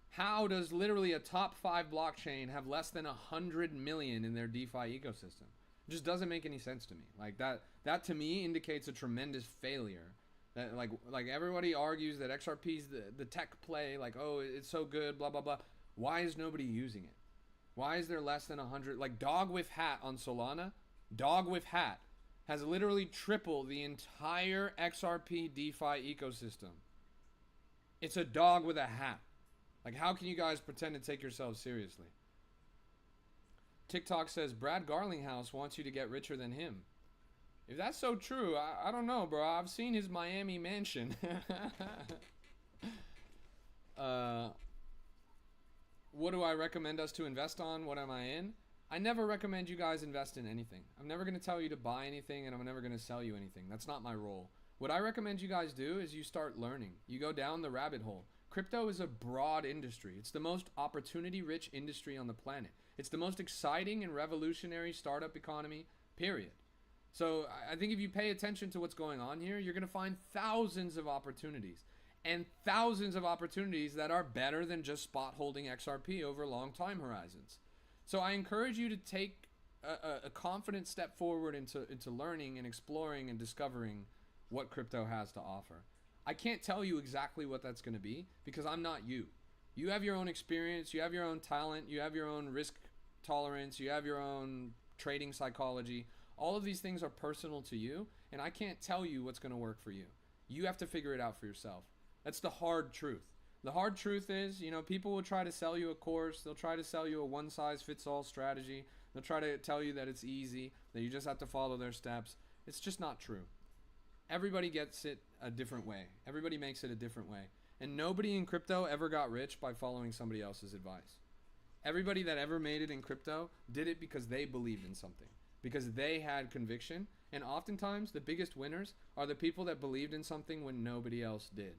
How does literally a top 5 blockchain have less than 100 million in their DeFi ecosystem? It just doesn't make any sense to me. Like that to me indicates a tremendous failure. That like everybody argues that XRP is the tech play, like, oh, it's so good, blah blah blah. Why is nobody using it? Why is there less than 100? Like Dog with Hat on Solana, Dog with Hat has literally tripled the entire XRP DeFi ecosystem. It's a dog with a hat. Like, how can you guys pretend to take yourselves seriously? TikTok says Brad Garlinghouse wants you to get richer than him. If that's so true, I don't know, bro. I've seen his Miami mansion. What do I recommend us to invest on? What am I in? I never recommend you guys invest in anything. I'm never going to tell you to buy anything, and I'm never going to sell you anything. That's not my role. What I recommend you guys do is you start learning. You go down the rabbit hole. Crypto is a broad industry. It's the most opportunity-rich industry on the planet. It's the most exciting and revolutionary startup economy, period. So I think if you pay attention to what's going on here, you're going to find thousands of opportunities, and thousands of opportunities that are better than just spot holding XRP over long time horizons. So I encourage you to take a confident step forward into learning and exploring and discovering what crypto has to offer. I can't tell you exactly what that's going to be because I'm not you. You have your own experience, you have your own talent, you have your own risk tolerance, you have your own trading psychology. All of these things are personal to you, and I can't tell you what's going to work for you. You have to figure it out for yourself. That's the hard truth. The hard truth is, people will try to sell you a course, they'll try to sell you a one-size-fits-all strategy, they'll try to tell you that it's easy, that you just have to follow their steps. It's just not true. Everybody gets it a different way. Everybody makes it a different way. And nobody in crypto ever got rich by following somebody else's advice. Everybody that ever made it in crypto did it because they believed in something, because they had conviction. And oftentimes, the biggest winners are the people that believed in something when nobody else did.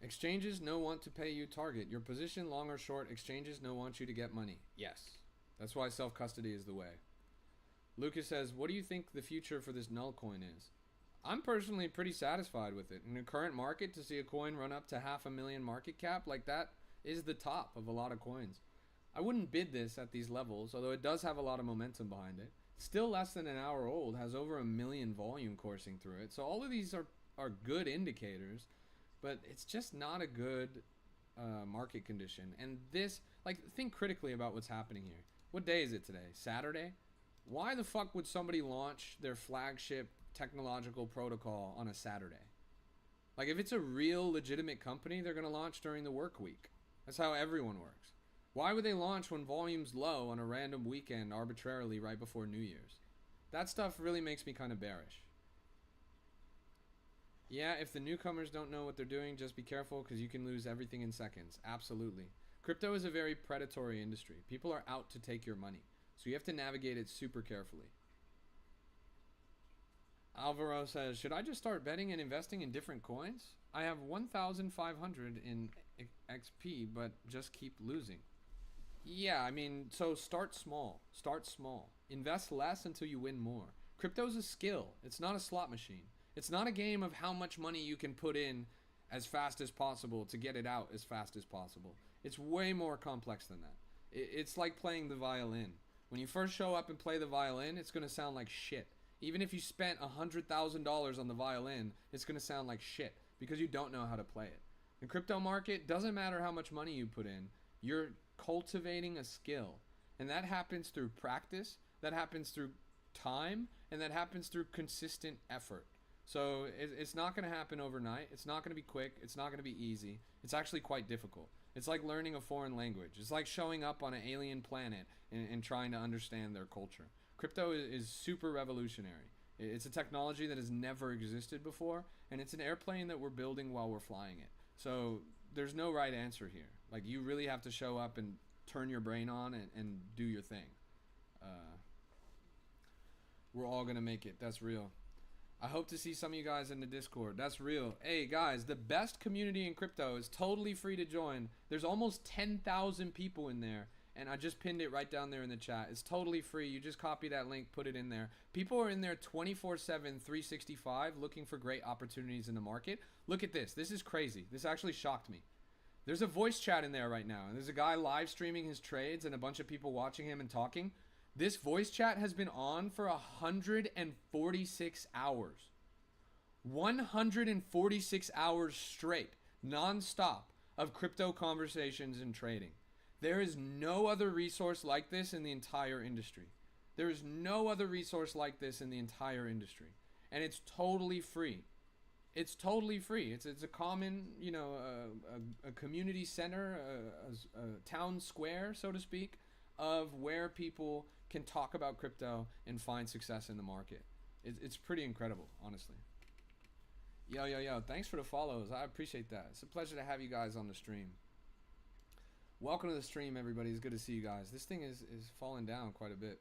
Exchanges no want to pay you target. Your position, long or short, exchanges no want you to get money. Yes. That's why self-custody is the way. Lucas says, what do you think the future for this null coin is? I'm personally pretty satisfied with it. In the current market, to see a coin run up to 500,000 market cap like that is the top of a lot of coins. I wouldn't bid this at these levels, although it does have a lot of momentum behind it. Still less than an hour old, has over 1 million volume coursing through it. So all of these are good indicators, but it's just not a good market condition. And this, think critically about what's happening here. What day is it today? Saturday? Why the fuck would somebody launch their flagship technological protocol on a Saturday? If it's a real legitimate company, they're going to launch during the work week. That's how everyone works. Why would they launch when volume's low on a random weekend arbitrarily right before New Year's? That stuff really makes me kind of bearish. Yeah, if the newcomers don't know what they're doing, just be careful because you can lose everything in seconds. Absolutely. Crypto is a very predatory industry. People are out to take your money. So you have to navigate it super carefully. Alvaro says, should I just start betting and investing in different coins? I have 1,500 in XP, but just keep losing. Yeah, so start small. Start small. Invest less until you win more. Crypto's a skill. It's not a slot machine. It's not a game of how much money you can put in as fast as possible to get it out as fast as possible. It's way more complex than that. It's like playing the violin. When you first show up and play the violin, it's going to sound like shit. Even if you spent $100,000 on the violin, it's going to sound like shit because you don't know how to play it. The crypto market, doesn't matter how much money you put in, you're cultivating a skill. And that happens through practice, that happens through time, and that happens through consistent effort. So it's not going to happen overnight. It's not going to be quick. It's not going to be easy. It's actually quite difficult. It's like learning a foreign language. It's like showing up on an alien planet and trying to understand their culture. Crypto is super revolutionary. It's a technology that has never existed before, and it's an airplane that we're building while we're flying it. So there's no right answer here. You really have to show up and turn your brain on and do your thing. We're all going to make it. That's real. I hope to see some of you guys in the Discord. That's real. Hey, guys, the best community in crypto is totally free to join. There's almost 10,000 people in there, and I just pinned it right down there in the chat. It's totally free. You just copy that link, put it in there. People are in there 24/7, 365, looking for great opportunities in the market. Look at this. This is crazy. This actually shocked me. There's a voice chat in there right now, and there's a guy live streaming his trades and a bunch of people watching him and talking. This voice chat has been on for 146 hours. 146 hours straight, non-stop, of crypto conversations and trading. There is no other resource like this in the entire industry. There is no other resource like this in the entire industry. And it's totally free. It's totally free. It's a common, a community center, a town square, so to speak, of where people can talk about crypto and find success in the market. It's pretty incredible, honestly. Yo, thanks for the follows. I appreciate that. It's a pleasure to have you guys on the stream. Welcome to the stream, everybody. It's good to see you guys. This thing is falling down quite a bit.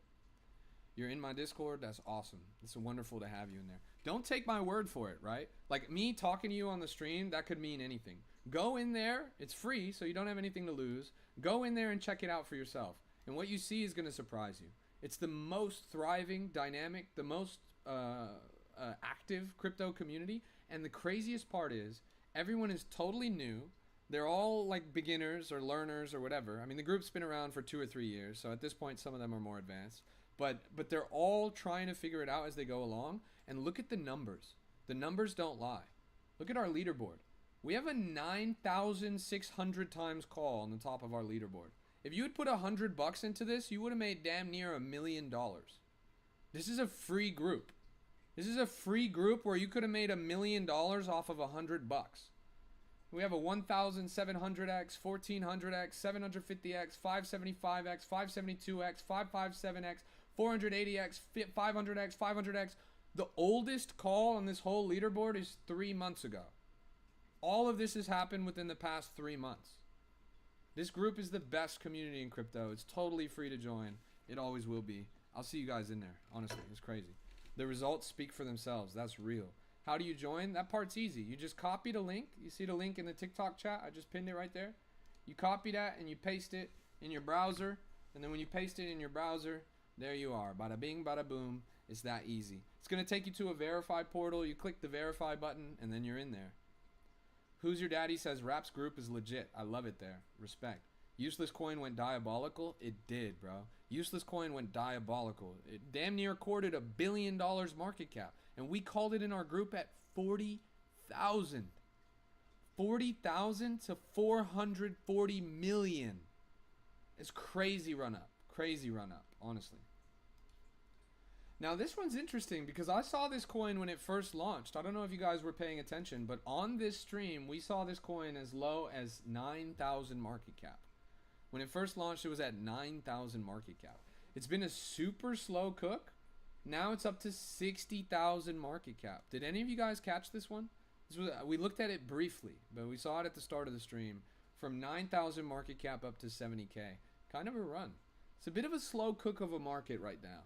You're in my Discord. That's awesome. It's wonderful to have you in there. Don't take my word for it, right? Like me talking to you on the stream, that could mean anything. Go in there. It's free, so you don't have anything to lose. Go in there and check it out for yourself. And what you see is going to surprise you. It's the most thriving, dynamic, the most active crypto community. And the craziest part is everyone is totally new. They're all like beginners or learners or whatever. I mean, the group's been around for 2 or 3 years, so at this point, some of them are more advanced. But they're all trying to figure it out as they go along. And look at the numbers. The numbers don't lie. Look at our leaderboard. We have a 9,600 times call on the top of our leaderboard. If you had put $100 into this, you would have made damn near $1 million. This is a free group. This is a free group where you could have made $1 million off of $100. We have a 1,700x, 1,400x, 750x, 575x, 572x, 557x, 480x, 500x, 500x. The oldest call on this whole leaderboard is 3 months ago. All of this has happened within the past 3 months. This group is the best community in crypto. It's totally free to join. It always will be. I'll see you guys in there. Honestly, it's crazy. The results speak for themselves. That's real. How do you join? That part's easy. You just copy the link. You see the link in the TikTok chat? I just pinned it right there. You copy that and you paste it in your browser. And then when you paste it in your browser, there you are. Bada bing, bada boom. It's that easy. It's going to take you to a verify portal. You click the verify button and then you're in there. Who's Your Daddy says Rap's group is legit. I love it there. Respect. Useless Coin went diabolical. It did, bro. Useless Coin went diabolical. It damn near courted $1 billion market cap. And we called it in our group at 40,000. 40,000 to 440 million. It's crazy run up. Crazy run up, honestly. Now this one's interesting because I saw this coin when it first launched. I don't know if you guys were paying attention, but on this stream, we saw this coin as low as 9,000 market cap. When it first launched, it was at 9,000 market cap. It's been a super slow cook. Now it's up to 60,000 market cap. Did any of you guys catch this one? We looked at it briefly, but we saw it at the start of the stream. From 9,000 market cap up to 70K. Kind of a run. It's a bit of a slow cook of a market right now.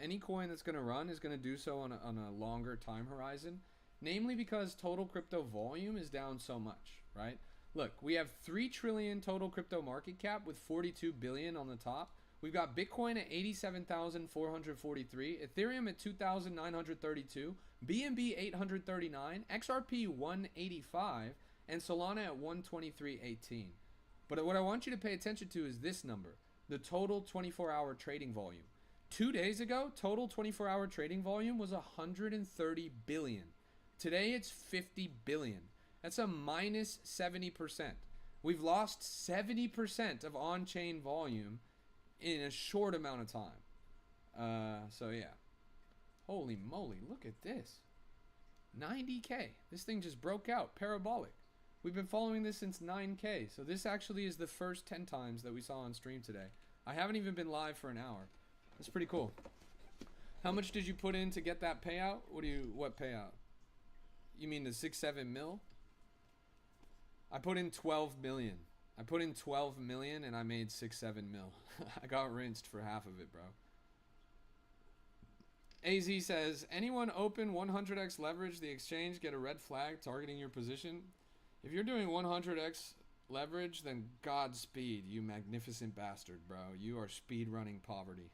Any coin that's going to run is going to do so on a longer time horizon. Namely because total crypto volume is down so much, right? Look, we have 3 trillion total crypto market cap with 42 billion on the top. We've got Bitcoin at 87,443, Ethereum at 2,932, BNB 839, XRP 185, and Solana at 123.18. But what I want you to pay attention to is this number, the total 24-hour trading volume. 2 days ago, total 24-hour trading volume was 130 billion. Today it's 50 billion. That's a minus 70%. We've lost 70% of on-chain volume in a short amount of time. So yeah. Holy moly, look at this. 90K. This thing just broke out, parabolic. We've been following this since 9K. So this actually is the first 10 times that we saw on stream today. I haven't even been live for an hour. That's pretty cool. How much did you put in to get that payout? What payout? You mean the 6-7 mil? I put in 12 million. I put in 12 million and I made 6-7 mil. I got rinsed for half of it, bro. AZ says, anyone open 100x leverage the exchange, get a red flag targeting your position? If you're doing 100x leverage, then Godspeed, you magnificent bastard, bro. You are speed running poverty.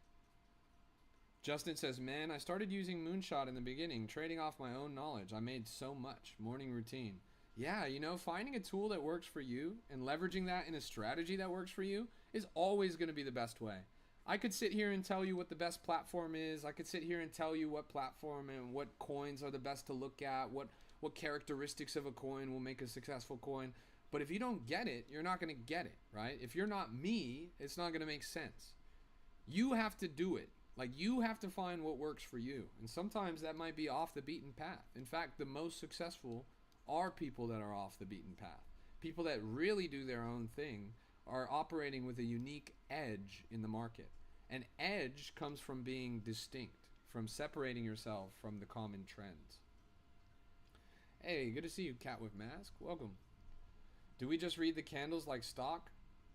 Justin says, man, I started using Moonshot in the beginning, trading off my own knowledge. I made so much. Morning routine. Yeah, you know, finding a tool that works for you and leveraging that in a strategy that works for you is always going to be the best way. I could sit here and tell you what the best platform is. I could sit here and tell you what platform and what coins are the best to look at, what characteristics of a coin will make a successful coin. But if you don't get it, you're not going to get it, right? If you're not me, it's not going to make sense. You have to do it. Like, you have to find what works for you. And sometimes that might be off the beaten path. In fact, the most successful are people that are off the beaten path. People that really do their own thing are operating with a unique edge in the market. An edge comes from being distinct, from separating yourself from the common trends. Hey, good to see you, Cat with Mask. Welcome. Do we just read the candles like stock?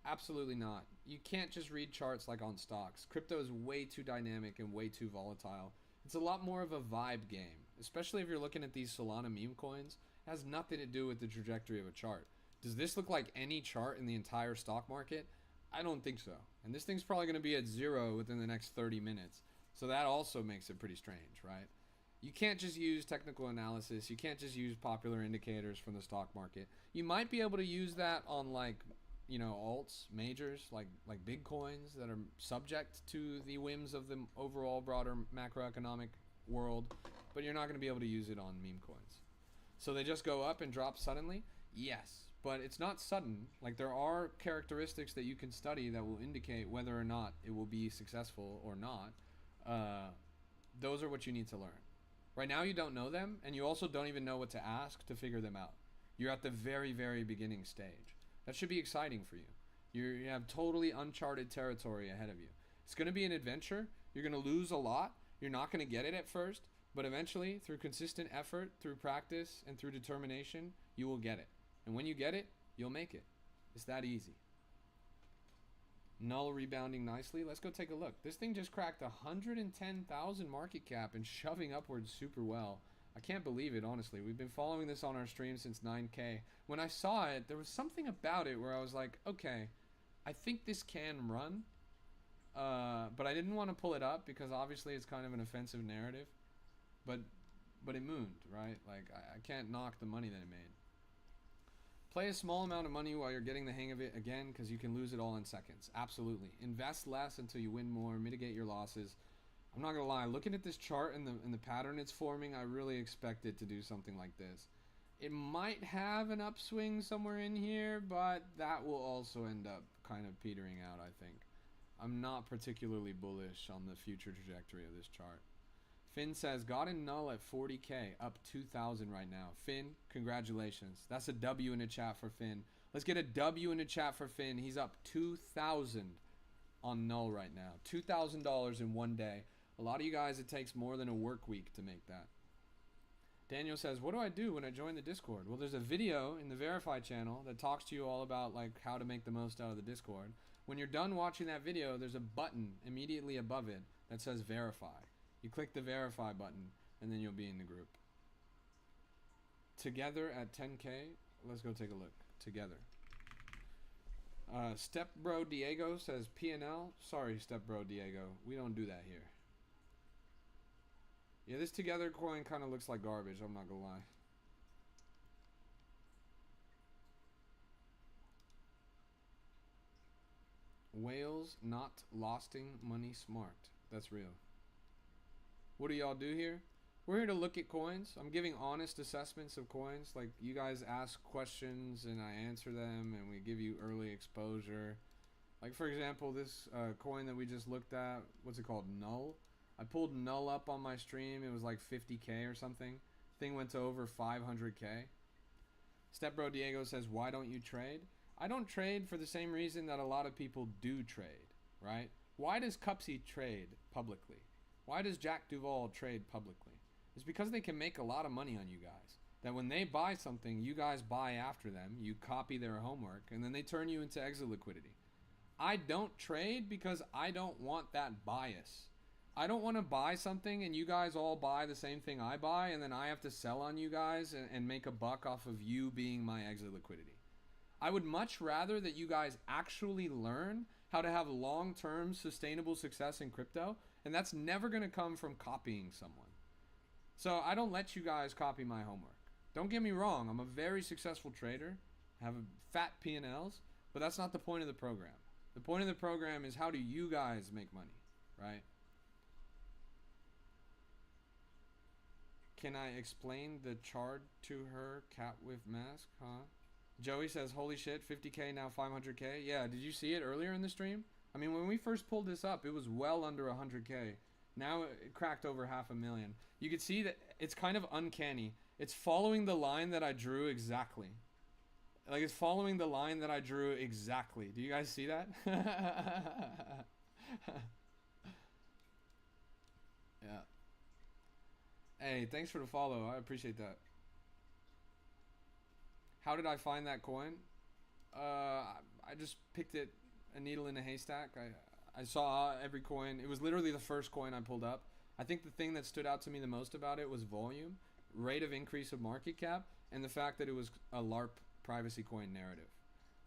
Absolutely not. You can't just read charts like on stocks. Crypto is way too dynamic and way too volatile. It's a lot more of a vibe game. especially if you're looking at these Solana meme coins, it has nothing to do with the trajectory of a chart. Does this look like any chart in the entire stock market? I don't think so. And this thing's probably going to be at 0 within the next 30 minutes. So that also makes it pretty strange, right? You can't just use technical analysis. You can't just use popular indicators from the stock market. You might be able to use that on like, you know, alts, majors, like big coins that are subject to the whims of the overall broader macroeconomic world, but you're not going to be able to use it on meme coins. So they just go up and drop suddenly? Yes, but it's not sudden. Like, there are characteristics that you can study that will indicate whether or not it will be successful or not. Those are what you need to learn. Right now you don't know them, and you also don't even know what to ask to figure them out. You're at the very, very beginning stage. That should be exciting for you. You have totally uncharted territory ahead of you. It's going to be an adventure. You're going to lose a lot. You're not going to get it at first, but eventually, through consistent effort, through practice, and through determination, you will get it. And when you get it, you'll make it. It's that easy. Null rebounding nicely. Let's go take a look. This thing just cracked 110,000 market cap and shoving upwards super well. I can't believe it, honestly. We've been following this on our stream since 9K. When I saw it, there was something about it where I was like, okay, I think this can run. But I didn't want to pull it up because obviously it's kind of an offensive narrative. But it mooned, right? Like, I can't knock the money that it made. Play a small amount of money while you're getting the hang of it again, because you can lose it all in seconds. Absolutely. Invest less until you win more. Mitigate your losses. I'm not going to lie. Looking at this chart and the pattern it's forming, I really expect it to do something like this. It might have an upswing somewhere in here, but that will also end up kind of petering out, I think. I'm not particularly bullish on the future trajectory of this chart. Finn says, got in null at 40K, up 2,000 right now. Finn, congratulations. That's a W in the chat for Finn. Let's get a W in the chat for Finn. He's up 2,000 on null right now. $2,000 in one day. A lot of you guys, it takes more than a work week to make that. Daniel says, what do I do when I join the Discord? Well, there's a video in the Verify channel that talks to you all about like how to make the most out of the Discord. When you're done watching that video, there's a button immediately above it that says Verify. You click the Verify button, and then you'll be in the group. Together at 10K. Let's go take a look. Together. Stepbro Diego says P&L. Sorry, Stepbro Diego. We don't do that here. Yeah, this Together coin kind of looks like garbage. I'm not going to lie. Whales not losting money smart. That's real. What do y'all do here? We're here to look at coins. I'm giving honest assessments of coins. Like, you guys ask questions and I answer them, and we give you early exposure. Like, for example, this coin that we just looked at, what's it called? Null. I pulled Null up on my stream. It was like 50K or something. Thing went to over 500K. Stepbro Diego says, why don't you trade? I don't trade for the same reason that a lot of people do trade, right? Why does Cupsy trade publicly? Why does Jack Duvall trade publicly? It's because they can make a lot of money on you guys. That when they buy something, you guys buy after them, you copy their homework, and then they turn you into exit liquidity. I don't trade because I don't want that bias. I don't want to buy something and you guys all buy the same thing I buy, and then I have to sell on you guys and make a buck off of you being my exit liquidity. I would much rather that you guys actually learn how to have long-term sustainable success in crypto, and that's never going to come from copying someone. So I don't let you guys copy my homework. Don't get me wrong, I'm a very successful trader, I have fat P&Ls, but that's not the point of the program. The point of the program is how do you guys make money, right? Can I explain the chart to her, cat with mask, huh? Joey says, holy shit, 50K, now 500K. Yeah, did you see it earlier in the stream? I mean, when we first pulled this up, it was well under 100K. Now it cracked over 500,000. You can see that it's kind of uncanny. It's following the line that I drew exactly. Like, it's following the line that I drew exactly. Do you guys see that? Yeah. Hey, thanks for the follow. I appreciate that. How did I find that coin? I just picked it, a needle in a haystack. I saw every coin. It was literally the first coin I pulled up. I think the thing that stood out to me the most about it was volume, rate of increase of market cap, and the fact that it was a LARP privacy coin narrative.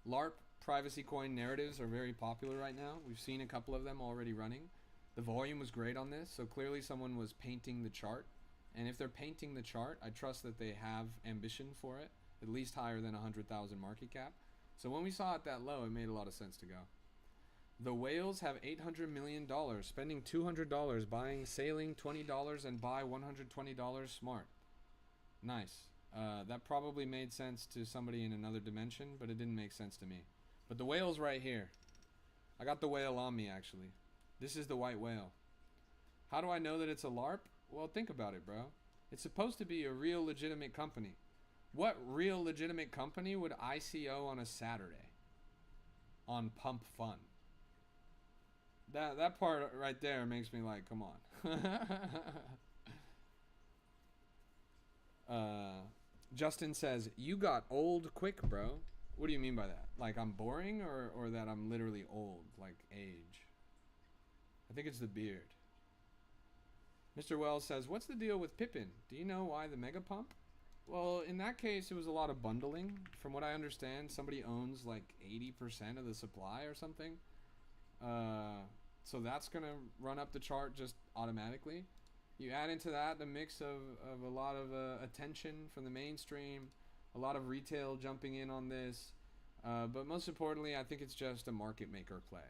LARP privacy coin narratives are very popular right now. We've seen a couple of them already running. The volume was great on this, so clearly someone was painting the chart. And if they're painting the chart, I trust that they have ambition for it, at least higher than 100,000 market cap. So when we saw it that low, it made a lot of sense to go. The whales have $800 million, spending $200, buying sailing $20 and buy $120 smart. Nice. That probably made sense to somebody in another dimension, but it didn't make sense to me. But the whale's right here. I got the whale on me, actually. This is the white whale. How do I know that it's a LARP? Well, think about it, bro. It's supposed to be a real legitimate company. What real legitimate company would ICO on a Saturday? On Pump Fun. That part right there makes me like, come on. Justin says, you got old quick, bro. What do you mean by that? Like I'm boring or that I'm literally old, like age? I think it's the beard. Mr. Wells says, what's the deal with Pippin? Do you know why the mega pump? Well, in that case, it was a lot of bundling. From what I understand, somebody owns like 80% of the supply or something. So that's going to run up the chart just automatically. You add into that the mix of a lot of attention from the mainstream, a lot of retail jumping in on this. But most importantly, I think it's just a market maker play.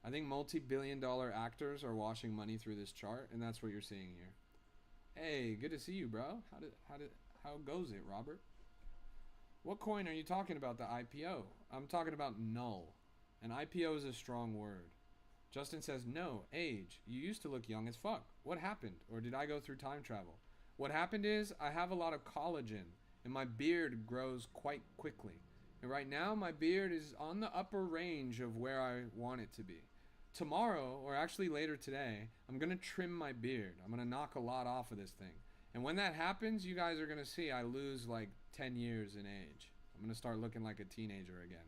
I think multi-billion-dollar actors are washing money through this chart, and that's what you're seeing here. Hey, good to see you, bro. How goes it, Robert? What coin are you talking about, the IPO? I'm talking about null. An IPO is a strong word. Justin says, no, age. You used to look young as fuck. What happened? Or did I go through time travel? What happened is I have a lot of collagen, and my beard grows quite quickly. And right now, my beard is on the upper range of where I want it to be. Tomorrow, or actually later today, I'm going to trim my beard. I'm going to knock a lot off of this thing. And when that happens, you guys are going to see I lose like 10 years in age. I'm going to start looking like a teenager again.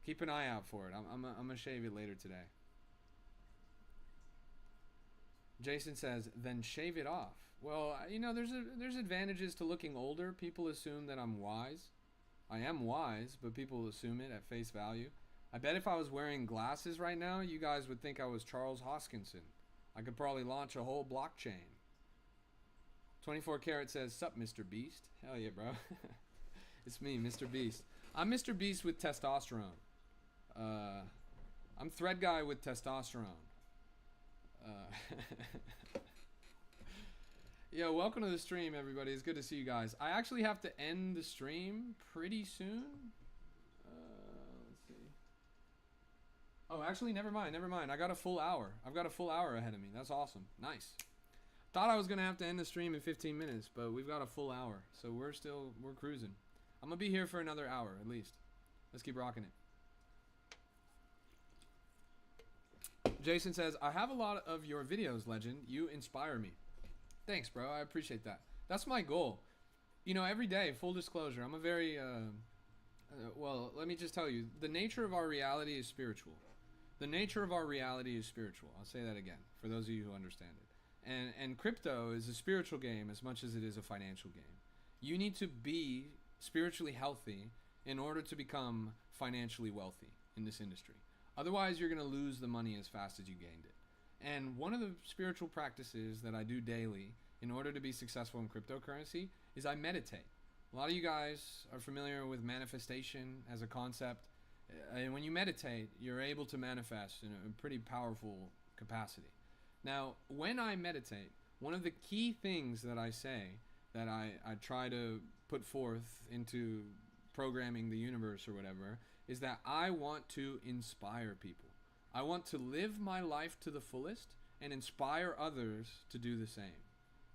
Keep an eye out for it. I'm going to shave it later today. Jason says, then shave it off. Well, you know, there's advantages to looking older. People assume that I'm wise. I am wise, but people assume it at face value. I bet if I was wearing glasses right now, you guys would think I was Charles Hoskinson. I could probably launch a whole blockchain. 24 Karat says, sup, Mr. Beast? Hell yeah, bro. It's me, Mr. Beast. I'm Mr. Beast with testosterone. I'm Thread Guy with testosterone. Yo, welcome to the stream, everybody. It's good to see you guys. I actually have to end the stream pretty soon. Let's see. Oh, actually, never mind. I got a full hour. I've got a full hour ahead of me. That's awesome. Nice. Thought I was going to have to end the stream in 15 minutes, but we've got a full hour. So we're cruising. I'm going to be here for another hour, at least. Let's keep rocking it. Jason says, I have a lot of your videos, Legend. You inspire me. Thanks, bro. I appreciate that. That's my goal. You know, every day, full disclosure, I'm a very, well, let me just tell you, the nature of our reality is spiritual. The nature of our reality is spiritual. I'll say that again, for those of you who understand it. And crypto is a spiritual game as much as it is a financial game. You need to be spiritually healthy in order to become financially wealthy in this industry. Otherwise, you're going to lose the money as fast as you gained it. And one of the spiritual practices that I do daily in order to be successful in cryptocurrency is I meditate. A lot of you guys are familiar with manifestation as a concept. And when you meditate, you're able to manifest in a pretty powerful capacity. Now, when I meditate, one of the key things that I say that I try to put forth into programming the universe or whatever is that I want to inspire people. I want to live my life to the fullest and inspire others to do the same.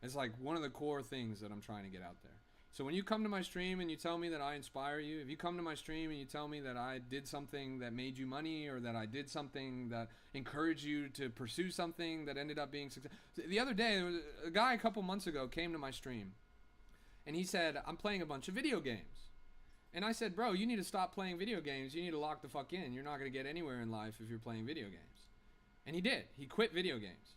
It's like one of the core things that I'm trying to get out there. So when you come to my stream and you tell me that I inspire you, if you come to my stream and you tell me that I did something that made you money or that I did something that encouraged you to pursue something that ended up being successful. The other day, there was a guy a couple months ago came to my stream and he said, I'm playing a bunch of video games. And I said, bro, you need to stop playing video games. You need to lock the fuck in. You're not going to get anywhere in life if you're playing video games. And he did. He quit video games.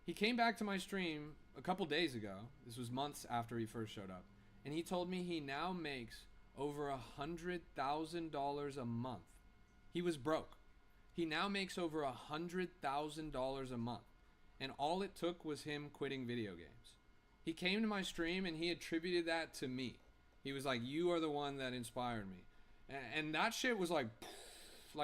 He came back to my stream a couple days ago. This was months after he first showed up. And he told me he now makes over $100,000 a month. He was broke. He now makes over $100,000 a month. And all it took was him quitting video games. He came to my stream and he attributed that to me. He was like, you are the one that inspired me. And that shit was like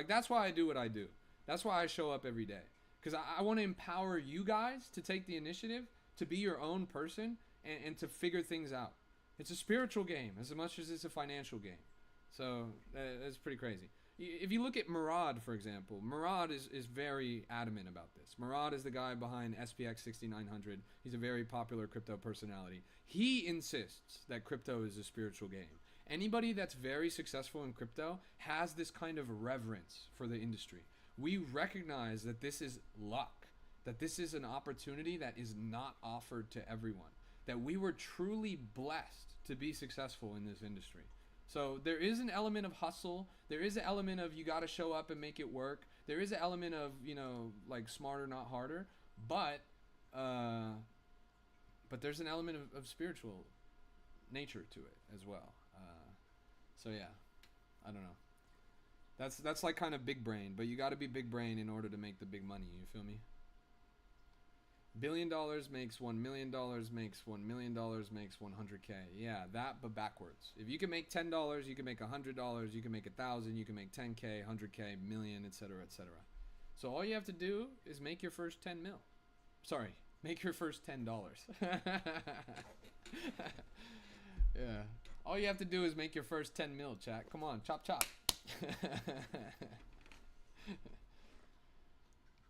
that's why I do what I do. That's why I show up every day. Because I want to empower you guys to take the initiative, to be your own person, and to figure things out. It's a spiritual game as much as it's a financial game. So that's pretty crazy. If you look at Murad, for example, Murad is very adamant about this. Murad is the guy behind SPX 6900. He's a very popular crypto personality. He insists that crypto is a spiritual game. Anybody that's very successful in crypto has this kind of reverence for the industry. We recognize that this is luck, that this is an opportunity that is not offered to everyone, that we were truly blessed to be successful in this industry. So there is an element of hustle. There is an element of you got to show up and make it work. There is an element of, like smarter, not harder. But there's an element of spiritual nature to it as well. So yeah, I don't know. That's like kind of big brain, but you got to be big brain in order to make the big money. You feel me? $1 billion makes $1 million makes $1 million makes 100K. Yeah, that, but backwards. If you can make $10, you can make $100, you can make 1,000, you can make 10K, 100K, million, etc., etc. So all you have to do is make your first 10 mil. Sorry, make your first $10. Yeah. All you have to do is make your first 10 mil, chat. Come on, chop chop.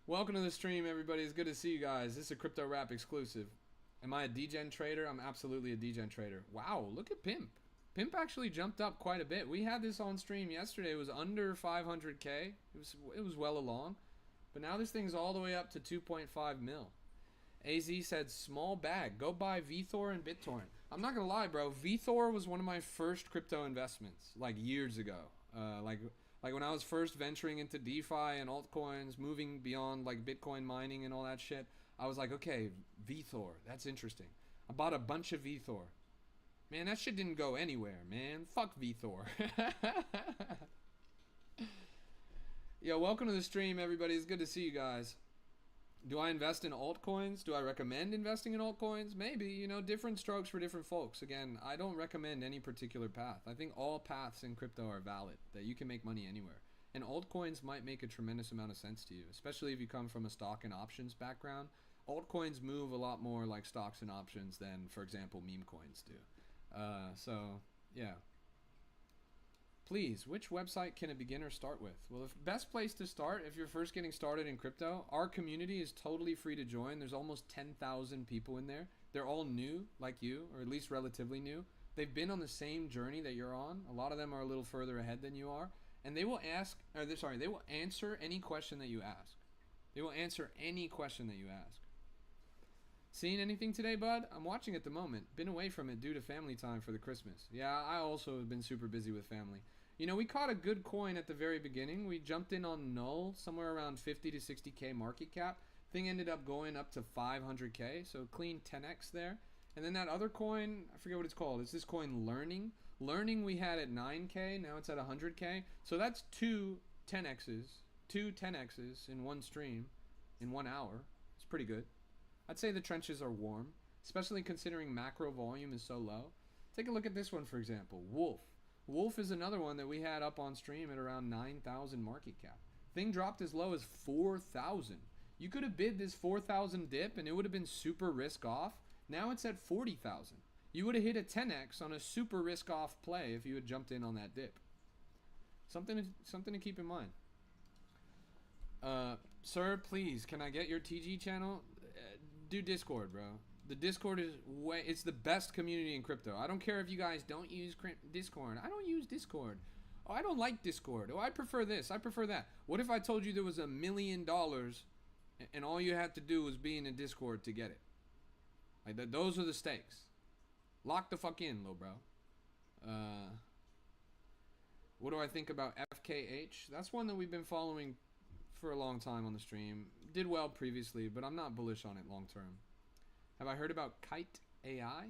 Welcome to the stream, everybody. It's good to see you guys. This is a Crypto Rap exclusive. Am I a degen trader? I'm absolutely a degen trader. Wow, look at Pimp. Pimp actually jumped up quite a bit. We had this on stream yesterday. It was under 500K. It was well along. But now this thing's all the way up to 2.5 mil. AZ said, small bag. Go buy VThor and BitTorrent. I'm not going to lie, bro. VThor was one of my first crypto investments, like years ago. Like when I was first venturing into DeFi and altcoins, moving beyond like Bitcoin mining and all that shit, I was like, okay, VThor, that's interesting. I bought a bunch of VThor. Man, that shit didn't go anywhere, man. Fuck VThor. Yo, welcome to the stream, everybody. It's good to see you guys. Do I invest in altcoins? Do I recommend investing in altcoins? Maybe, different strokes for different folks. Again, I don't recommend any particular path. I think all paths in crypto are valid, that you can make money anywhere. And altcoins might make a tremendous amount of sense to you, especially if you come from a stock and options background. Altcoins move a lot more like stocks and options than, for example, meme coins do. So, yeah. Please, which website can a beginner start with? Well, the best place to start if you're first getting started in crypto, our community is totally free to join. There's almost 10,000 people in there. They're all new, like you, or at least relatively new. They've been on the same journey that you're on. A lot of them are a little further ahead than you are. And they will they will answer any question that you ask. They will answer any question that you ask. Seen anything today, bud? I'm watching at the moment. Been away from it due to family time for the Christmas. Yeah, I also have been super busy with family. We caught a good coin at the very beginning. We jumped in on null, somewhere around 50 to 60K market cap. Thing ended up going up to 500K, so clean 10x there. And then that other coin, I forget what it's called. It's this coin Learning. Learning we had at 9K, now it's at 100K. So that's two 10x's in one stream, in 1 hour. It's pretty good. I'd say the trenches are warm, especially considering macro volume is so low. Take a look at this one, for example, Wolf. Wolf is another one that we had up on stream at around 9,000 market cap. Thing dropped as low as 4,000. You could have bid this 4,000 dip and it would have been super risk off. Now it's at 40,000. You would have hit a 10x on a super risk off play if you had jumped in on that dip. Something to keep in mind. Sir, please, can I get your TG channel? Do Discord, bro. The Discord is it's the best community in crypto. I don't care if you guys don't use Discord. I don't use Discord. Oh, I don't like Discord. Oh, I prefer this. I prefer that. What if I told you there was $1 million and all you had to do was be in a Discord to get it? Like those are the stakes. Lock the fuck in, little bro. What do I think about FKH? That's one that we've been following for a long time on the stream. Did well previously, but I'm not bullish on it long term. Have I heard about Kite AI?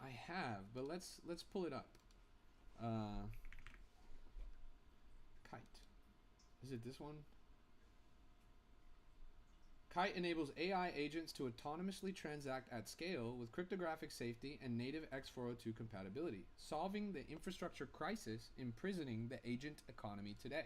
I have, but let's pull it up. Kite. Is it this one? Kite enables AI agents to autonomously transact at scale with cryptographic safety and native X402 compatibility, solving the infrastructure crisis imprisoning the agent economy today.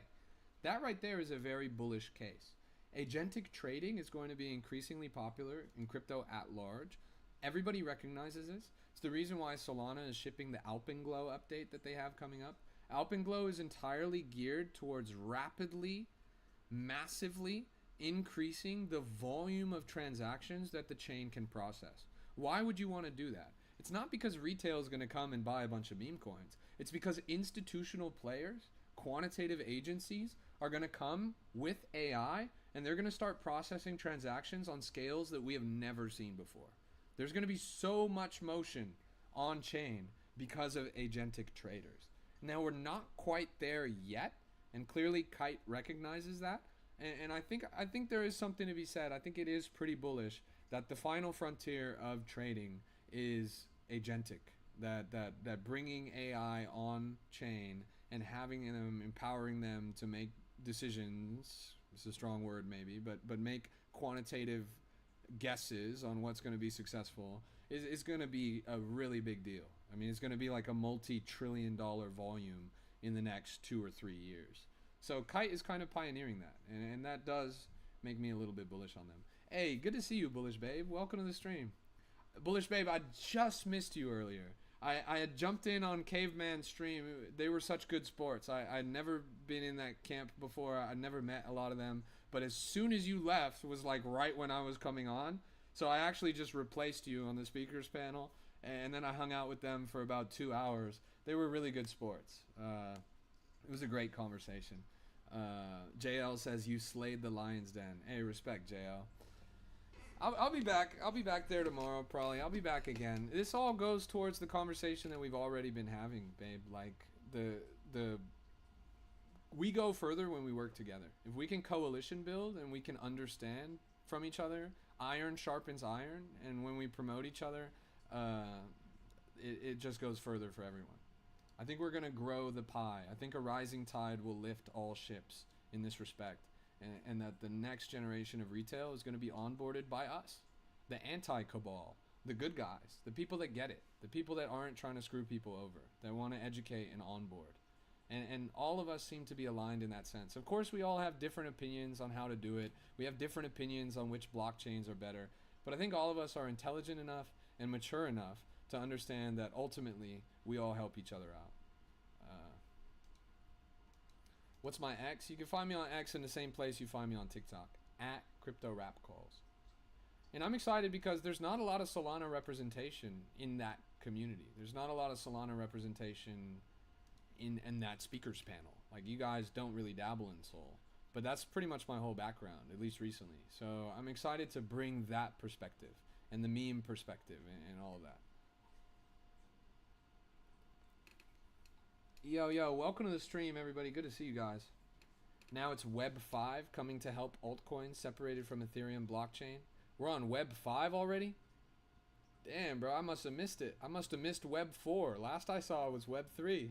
That right there is a very bullish case. Agentic trading is going to be increasingly popular in crypto at large. Everybody recognizes this. It's the reason why Solana is shipping the Alpenglow update that they have coming up. Alpenglow is entirely geared towards rapidly, massively increasing the volume of transactions that the chain can process. Why would you want to do that? It's not because retail is going to come and buy a bunch of meme coins. It's because institutional players, quantitative agencies, are going to come with AI and they're going to start processing transactions on scales that we have never seen before. There's going to be so much motion on chain because of agentic traders. Now, we're not quite there yet, and clearly Kite recognizes that. And I think there is something to be said. I think it is pretty bullish that the final frontier of trading is agentic. That bringing AI on chain and having them, empowering them to make decisions. It's a strong word maybe, but make quantitative guesses on what's going to be successful is going to be a really big deal. I mean, it's going to be like a multi-trillion-dollar volume in the next 2 or 3 years. So Kite is kind of pioneering that, and that does make me a little bit bullish on them. Hey, good to see you, Bullish Babe. Welcome to the stream. Bullish Babe, I just missed you earlier. I had jumped in on Caveman's stream. They were such good sports. I'd never been in that camp before. I'd never met a lot of them. But as soon as you left was like right when I was coming on. So I actually just replaced you on the speakers panel. And then I hung out with them for about 2 hours. They were really good sports. It was a great conversation. JL says you slayed the Lion's Den. Hey, respect, JL. I'll be back. I'll be back there tomorrow, probably. I'll be back again. This all goes towards the conversation that we've already been having, babe. Like we go further when we work together. If we can coalition build and we can understand from each other, iron sharpens iron, and when we promote each other, it just goes further for everyone. I think we're gonna grow the pie. I think a rising tide will lift all ships in this respect. And that the next generation of retail is going to be onboarded by us, the anti-cabal, the good guys, the people that get it, the people that aren't trying to screw people over, that want to educate and onboard. And all of us seem to be aligned in that sense. Of course, we all have different opinions on how to do it. We have different opinions on which blockchains are better. But I think all of us are intelligent enough and mature enough to understand that ultimately we all help each other out. What's my X? You can find me on X in the same place you find me on TikTok, at Crypto Rap Calls. And I'm excited because there's not a lot of Solana representation in that community. There's not a lot of Solana representation in that speakers panel. Like, you guys don't really dabble in Sol. But that's pretty much my whole background, at least recently. So I'm excited to bring that perspective and the meme perspective and all of that. Yo, welcome to the stream, everybody. Good to see you guys. Now it's Web 5 coming to help altcoins separated from Ethereum blockchain. We're on Web 5 already? Damn, bro, I must have missed it. I must have missed Web 4. Last I saw was Web 3.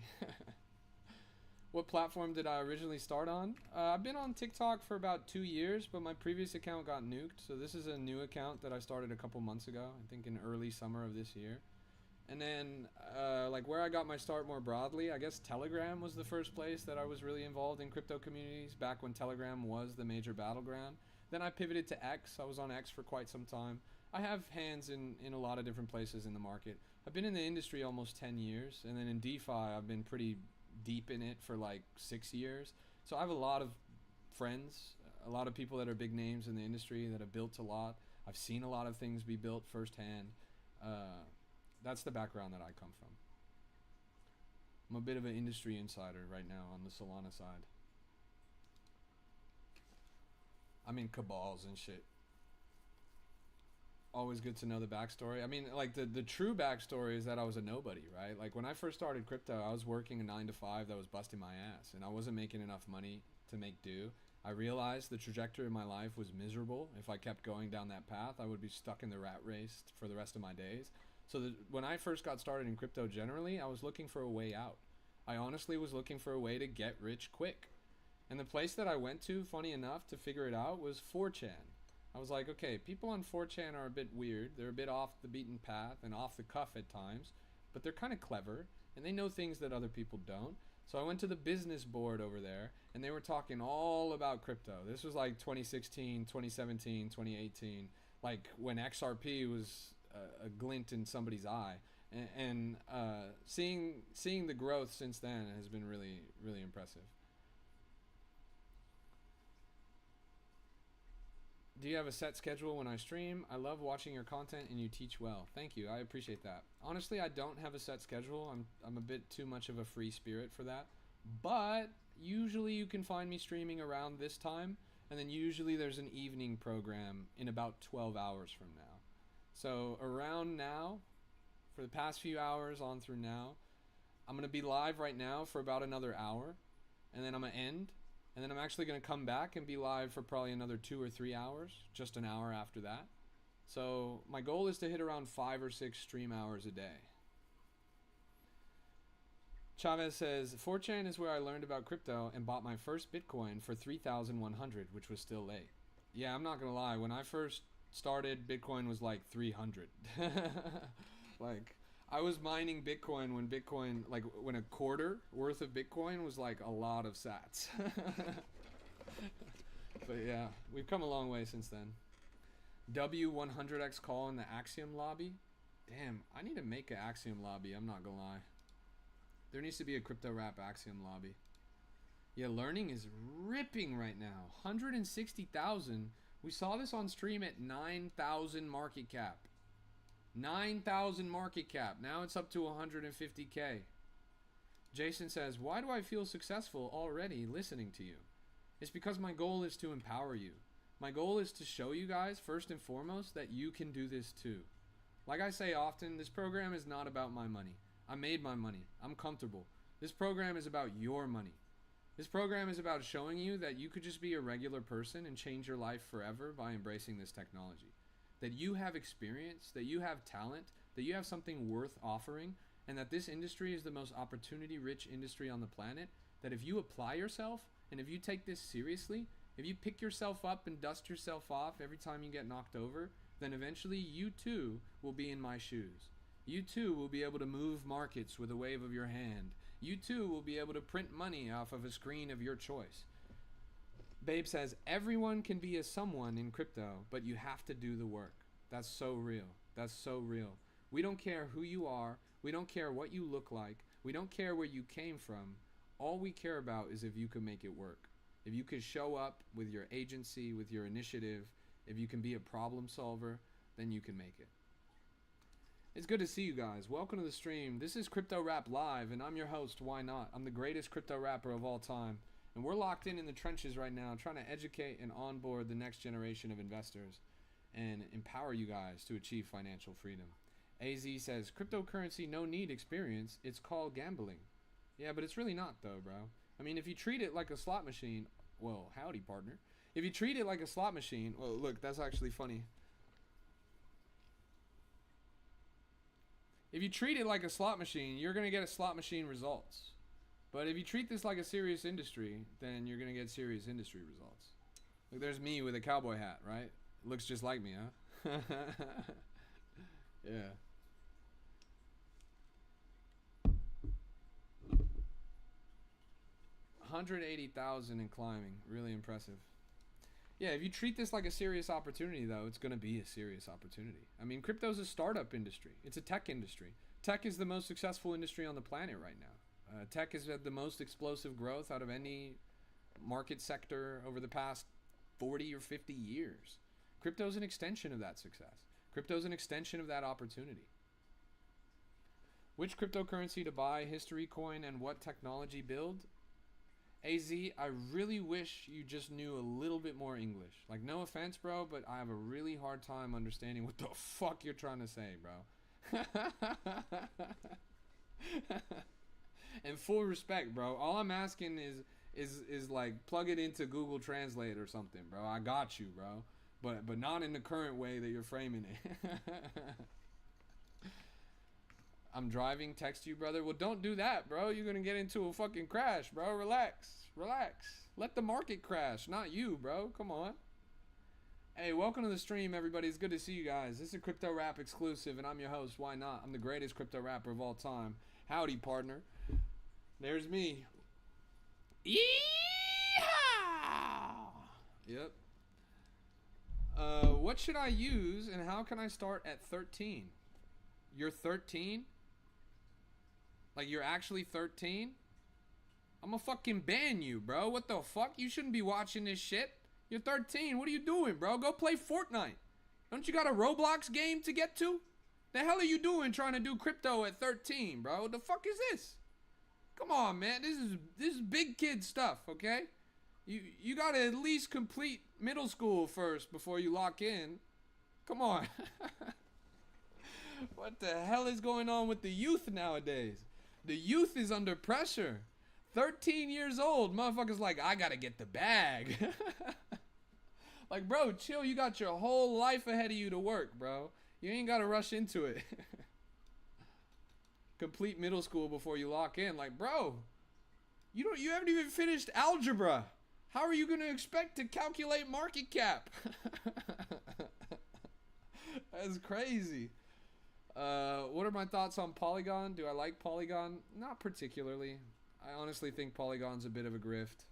What platform did I originally start on? I've been on TikTok for about 2 years, but my previous account got nuked. So this is a new account that I started a couple months ago, I think in early summer of this year. And then, like, where I got my start more broadly, I guess Telegram was the first place that I was really involved in crypto communities, back when Telegram was the major battleground. Then I pivoted to X. I was on X for quite some time. I have hands in a lot of different places in the market. I've been in the industry almost 10 years, and then in DeFi, I've been pretty deep in it for like 6 years. So I have a lot of friends, a lot of people that are big names in the industry that have built a lot. I've seen a lot of things be built firsthand. That's the background that I come from. I'm a bit of an industry insider right now on the Solana side. I'm in cabals and shit. Always good to know the backstory. I mean, like, the true backstory is that I was a nobody, right? Like, when I first started crypto, I was working a 9 to 5 that was busting my ass, and I wasn't making enough money to make do. I realized the trajectory of my life was miserable. If I kept going down that path, I would be stuck in the rat race for the rest of my days. So when I first got started in crypto generally, I was looking for a way out. I honestly was looking for a way to get rich quick. And the place that I went to, funny enough, to figure it out was 4chan. I was like, okay, people on 4chan are a bit weird. They're a bit off the beaten path and off the cuff at times, but they're kind of clever and they know things that other people don't. So I went to the business board over there and they were talking all about crypto. This was like 2016, 2017, 2018, like when XRP was a glint in somebody's eye. And seeing the growth since then has been really, really impressive. Do you have a set schedule when I stream? I love watching your content and you teach well. Thank you. I appreciate that. Honestly, I don't have a set schedule. I'm a bit too much of a free spirit for that. But usually you can find me streaming around this time, and then usually there's an evening program in about 12 hours from now. So around now, for the past few hours on through now, I'm going to be live right now for about another hour, and then I'm going to end. And then I'm actually going to come back and be live for probably another 2 or 3 hours, just an hour after that. So my goal is to hit around 5 or 6 stream hours a day. Chavez says, 4chan is where I learned about crypto and bought my first Bitcoin for 3,100, which was still late. Yeah, I'm not going to lie. When I first started, Bitcoin was like 300. Like, I was mining Bitcoin when a quarter worth of Bitcoin was like a lot of sats. But yeah, we've come a long way since then. W100X call in the Axiom lobby. Damn, I need to make an Axiom lobby, I'm not gonna lie. There needs to be a crypto rap Axiom lobby. Yeah, learning is ripping right now. 160,000. We saw this on stream at 9,000 market cap. 9,000 market cap. Now it's up to 150K. Jason says, why do I feel successful already listening to you? It's because my goal is to empower you. My goal is to show you guys, first and foremost, that you can do this too. Like I say often, this program is not about my money. I made my money. I'm comfortable. This program is about your money. This program is about showing you that you could just be a regular person and change your life forever by embracing this technology. That you have experience, that you have talent, that you have something worth offering, and that this industry is the most opportunity-rich industry on the planet, that if you apply yourself, and if you take this seriously, if you pick yourself up and dust yourself off every time you get knocked over, then eventually you too will be in my shoes. You too will be able to move markets with a wave of your hand. You too will be able to print money off of a screen of your choice. Babe says, everyone can be a someone in crypto, but you have to do the work. That's so real. That's so real. We don't care who you are. We don't care what you look like. We don't care where you came from. All we care about is if you can make it work. If you can show up with your agency, with your initiative, if you can be a problem solver, then you can make it. It's good to see you guys. Welcome to the stream. This is Crypto Rap Live, and I'm your host, YNOT. I'm the greatest crypto rapper of all time. And we're locked in the trenches right now, trying to educate and onboard the next generation of investors and empower you guys to achieve financial freedom. AZ says, cryptocurrency no need experience. It's called gambling. Yeah, but it's really not though, bro. I mean, if you treat it like a slot machine, well, howdy, partner. If you treat it like a slot machine, well, look, that's actually funny. If you treat it like a slot machine, you're going to get a slot machine results. But if you treat this like a serious industry, then you're going to get serious industry results. Look, there's me with a cowboy hat, right? Looks just like me, huh? Yeah. $180,000 and climbing. Really impressive. Yeah, if you treat this like a serious opportunity, though, it's going to be a serious opportunity. I mean, crypto's a startup industry. It's a tech industry. Tech is the most successful industry on the planet right now. Tech has had the most explosive growth out of any market sector over the past 40 or 50 years. Crypto's an extension of that success. Crypto's an extension of that opportunity. Which cryptocurrency to buy, history coin, and what technology build? AZ, I really wish you just knew a little bit more English. Like, no offense, bro, but I have a really hard time understanding what the fuck you're trying to say, bro. And full respect, bro. All I'm asking is like plug it into Google Translate or something, bro. I got you, bro. But not in the current way that you're framing it. I'm driving, text you, brother. Well, don't do that, bro. You're gonna get into a fucking crash, bro. Relax. Let the market crash, not you, bro. Come on. Hey, welcome to the stream, everybody. It's good to see you guys. This is a Crypto Rap exclusive, and I'm your host, Why Not? I'm the greatest crypto rapper of all time. Howdy, partner. There's me. Yeehaw! Yep. What should I use, and how can I start at 13? You're 13? Like, you're actually 13? I'm gonna fucking ban you, bro. What the fuck? You shouldn't be watching this shit. You're 13. What are you doing, bro? Go play Fortnite. Don't you got a Roblox game to get to? The hell are you doing trying to do crypto at 13, bro? What the fuck is this? Come on, man. This is big kid stuff, okay? You gotta at least complete middle school first before you lock in. Come on. What the hell is going on with the youth nowadays? The youth is under pressure. 13 years old, motherfuckers like, I gotta get the bag. Like, bro, chill. You got your whole life ahead of you to work, bro. You ain't gotta rush into it. Complete middle school before you lock in. Like, bro, you haven't even finished algebra. How are you gonna expect to calculate market cap? That's crazy. What are my thoughts on Polygon? Do I like Polygon? Not particularly. I honestly think Polygon's a bit of a grift.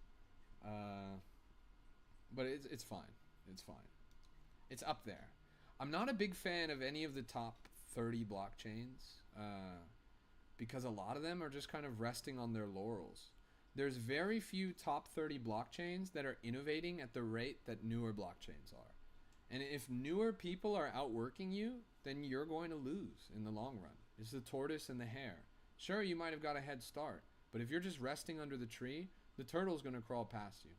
But it's fine. It's fine. It's up there. I'm not a big fan of any of the top 30 blockchains because a lot of them are just kind of resting on their laurels. There's very few top 30 blockchains that are innovating at the rate that newer blockchains are. And if newer people are outworking you, then you're going to lose in the long run. It's the tortoise and the hare. Sure, you might have got a head start, but if you're just resting under the tree, the turtle's going to crawl past you.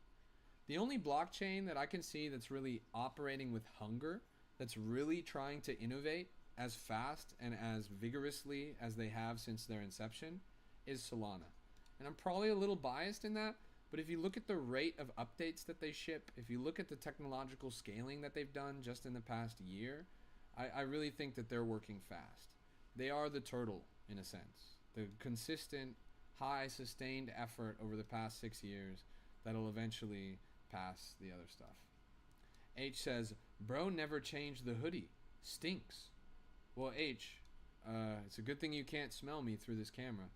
The only blockchain that I can see that's really operating with hunger, that's really trying to innovate as fast and as vigorously as they have since their inception, is Solana. And I'm probably a little biased in that, but if you look at the rate of updates that they ship, if you look at the technological scaling that they've done just in the past year, I really think that they're working fast. They are the turtle, in a sense. The consistent, high, sustained effort over the past 6 years that'll eventually pass the other stuff. H says, bro never changed the hoodie. Stinks. Well, H, it's a good thing you can't smell me through this camera.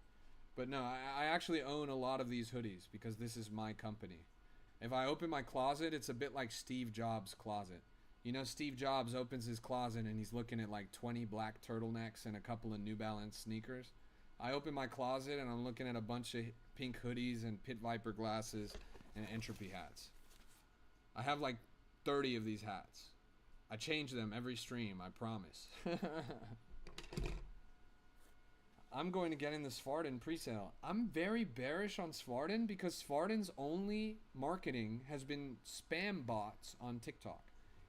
But no, I actually own a lot of these hoodies because this is my company. If I open my closet, it's a bit like Steve Jobs' closet. You know, Steve Jobs opens his closet and he's looking at like 20 black turtlenecks and a couple of New Balance sneakers. I open my closet and I'm looking at a bunch of pink hoodies and Pit Viper glasses and Entropy hats. I have like 30 of these hats. I change them every stream, I promise. I'm going to get in the Svarden presale. I'm very bearish on Svarden because Svarden's only marketing has been spam bots on TikTok.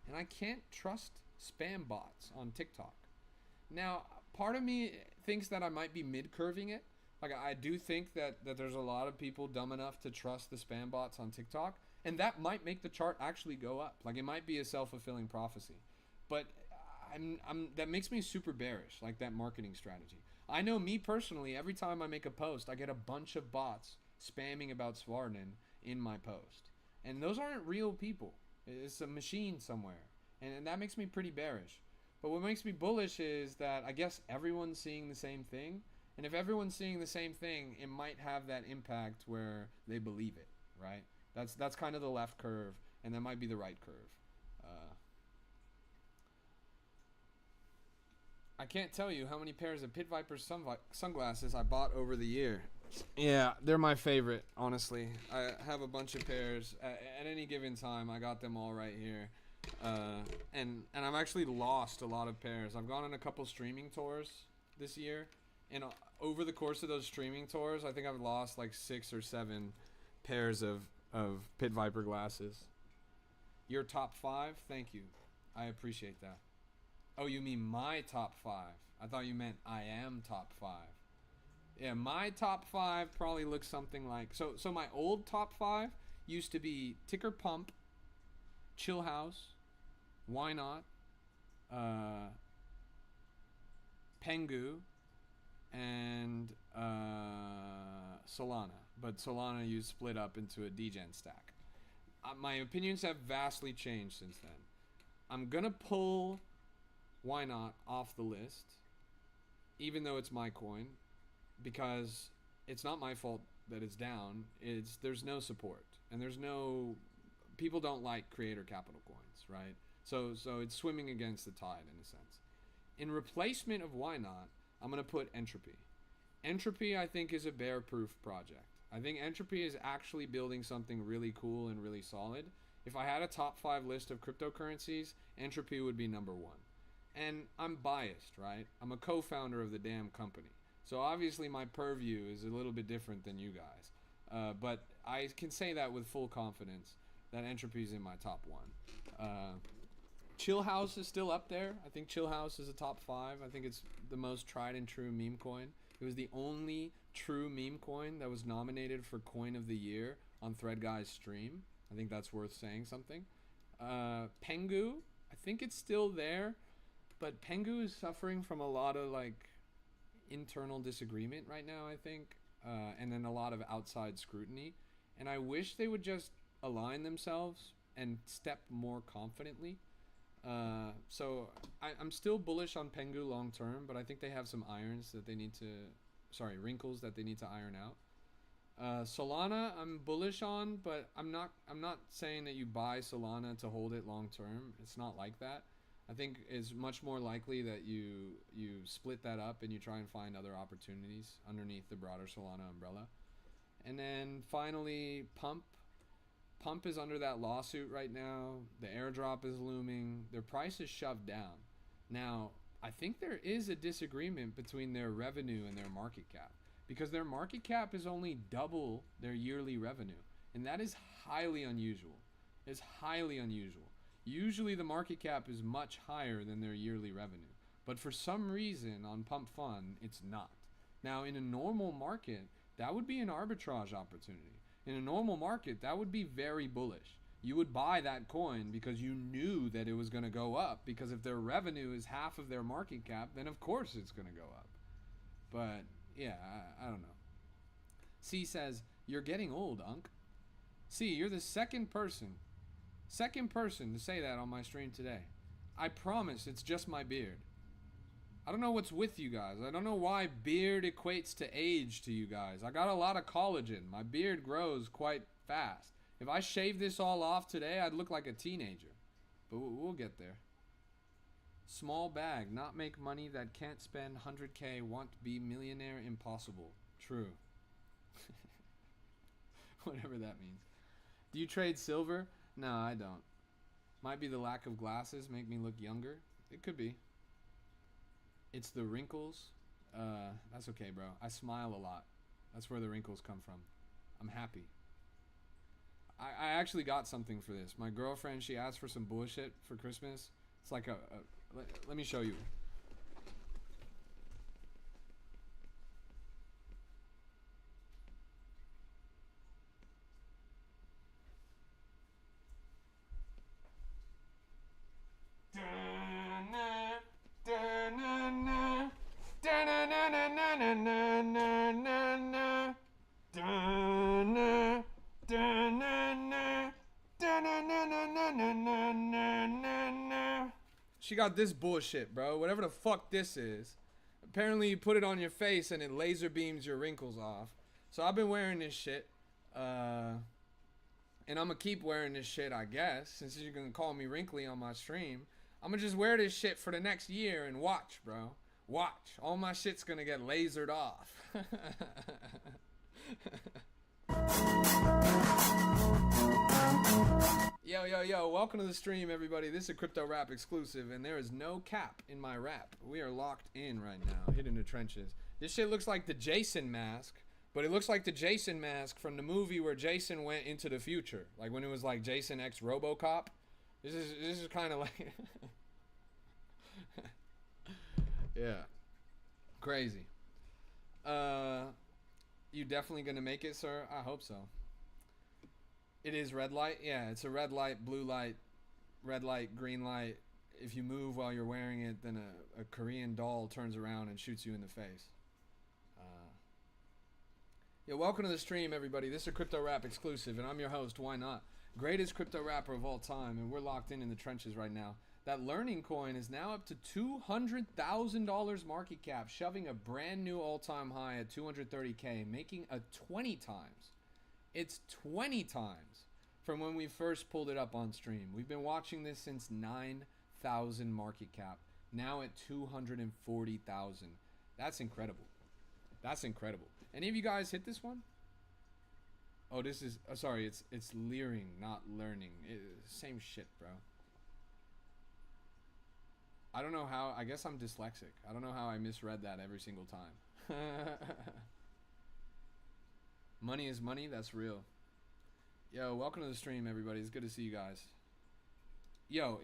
And I can't trust spam bots on TikTok. Now, part of me thinks that I might be mid-curving it. Like, I do think that there's a lot of people dumb enough to trust the spam bots on TikTok. And that might make the chart actually go up. Like, it might be a self-fulfilling prophecy. But that makes me super bearish, like that marketing strategy. I know me personally, every time I make a post, I get a bunch of bots spamming about Svarden in my post. And those aren't real people. It's a machine somewhere. And that makes me pretty bearish. But what makes me bullish is that I guess everyone's seeing the same thing. And if everyone's seeing the same thing, it might have that impact where they believe it, right? That's kind of the left curve, and that might be the right curve. I can't tell you how many pairs of Pit Viper sunglasses I bought over the year. Yeah, they're my favorite, honestly. I have a bunch of pairs. At any given time, I got them all right here. And I've actually lost a lot of pairs. I've gone on a couple streaming tours this year. And over the course of those streaming tours, I think I've lost like 6 or 7 pairs of Pit Viper glasses. Your top 5? Thank you. I appreciate that. Oh, you mean my top 5? I thought you meant I am top 5. Yeah, my top 5 probably looks something like so my old top 5 used to be Ticker Pump, Chill House, Why Not, uh, Pengu, and Solana. But Solana you split up into a degen stack. My opinions have vastly changed since then. I'm gonna pull Why Not off the list, even though it's my coin, because it's not my fault that it's down. There's no support, and there's no people don't like creator capital coins, right? So it's swimming against the tide in a sense. In replacement of Why Not, I'm gonna put Entropy. Entropy, I think, is a bear-proof project. I think Entropy is actually building something really cool and really solid. If I had a top 5 list of cryptocurrencies, Entropy would be number 1. And I'm biased, right? I'm a co-founder of the damn company. So obviously my purview is a little bit different than you guys. But I can say that with full confidence that Entropy is in my top 1. Chill House is still up there. I think Chill House is a top 5. I think it's the most tried and true meme coin. It was the only true meme coin that was nominated for Coin of the Year on ThreadGuy's stream. I think that's worth saying something. Pengu, I think it's still there, but Pengu is suffering from a lot of like internal disagreement right now, I think, and then a lot of outside scrutiny. And I wish they would just align themselves and step more confidently. So I'm still bullish on Pengu long term, but I think they have some wrinkles that they need to iron out. Solana, I'm bullish on, but I'm not saying that you buy Solana to hold it long term. It's not like that. I think it's much more likely that you split that up and you try and find other opportunities underneath the broader Solana umbrella. And then finally, Pump. Pump is under that lawsuit right now. The airdrop is looming. Their price is shoved down. Now, I think there is a disagreement between their revenue and their market cap, because their market cap is only double their yearly revenue, and that is highly unusual. It's highly unusual. Usually the market cap is much higher than their yearly revenue, but for some reason on Pump Fund, it's not. Now, in a normal market, that would be an arbitrage opportunity. In a normal market, that would be very bullish. You would buy that coin because you knew that it was going to go up, because if their revenue is half of their market cap, then of course it's going to go up. But yeah, I don't know. C says, "You're getting old, Unc." C, you're the second person to say that on my stream today. I promise it's just my beard. I don't know what's with you guys. I don't know why beard equates to age to you guys. I got a lot of collagen. My beard grows quite fast. If I shave this all off today, I'd look like a teenager. But we'll get there. Small bag, not make money that can't spend 100K, want to be millionaire impossible. True. Whatever that means. Do you trade silver? No, I don't. Might be the lack of glasses make me look younger. It could be. It's the wrinkles. That's okay, bro. I smile a lot. That's where the wrinkles come from. I'm happy. I actually got something for this. My girlfriend, she asked for some bullshit for Christmas. It's like let me show you. She got this bullshit, bro. Whatever the fuck this is. Apparently you put it on your face and it laser beams your wrinkles off. So I've been wearing this shit. And I'm gonna keep wearing this shit, I guess. Since you're gonna call me wrinkly on my stream. I'm gonna just wear this shit for the next year and watch, bro. Watch. All my shit's gonna get lasered off. Yo, welcome to the stream, everybody. This is a Crypto Rap exclusive, and there is no cap in my rap. We are locked in right now, hidden in the trenches. This shit looks like the Jason mask, but it looks like the Jason mask from the movie where Jason went into the future. Like when it was like Jason X RoboCop. This is kind of like... Yeah. Crazy. You definitely gonna make it, sir? I hope so. It is red light? Yeah, it's a red light, blue light, red light, green light. If you move while you're wearing it, then a Korean doll turns around and shoots you in the face. Yeah, welcome to the stream, everybody. This is a Crypto Rap exclusive, and I'm your host, Why Not? Greatest crypto rapper of all time, and we're locked in the trenches right now. That learning coin is now up to $200,000 market cap, shoving a brand new all-time high at 230K, making a 20 times. It's 20 times from when we first pulled it up on stream. We've been watching this since 9,000 market cap, now at 240,000. That's incredible. That's incredible. Any of you guys hit this one? Oh, this is sorry. It's leering, not learning. Same shit, bro. I don't know how. I guess I'm dyslexic. I don't know how I misread that every single time. Money is money. That's real. Yo, welcome to the stream, everybody. It's good to see you guys. Yo,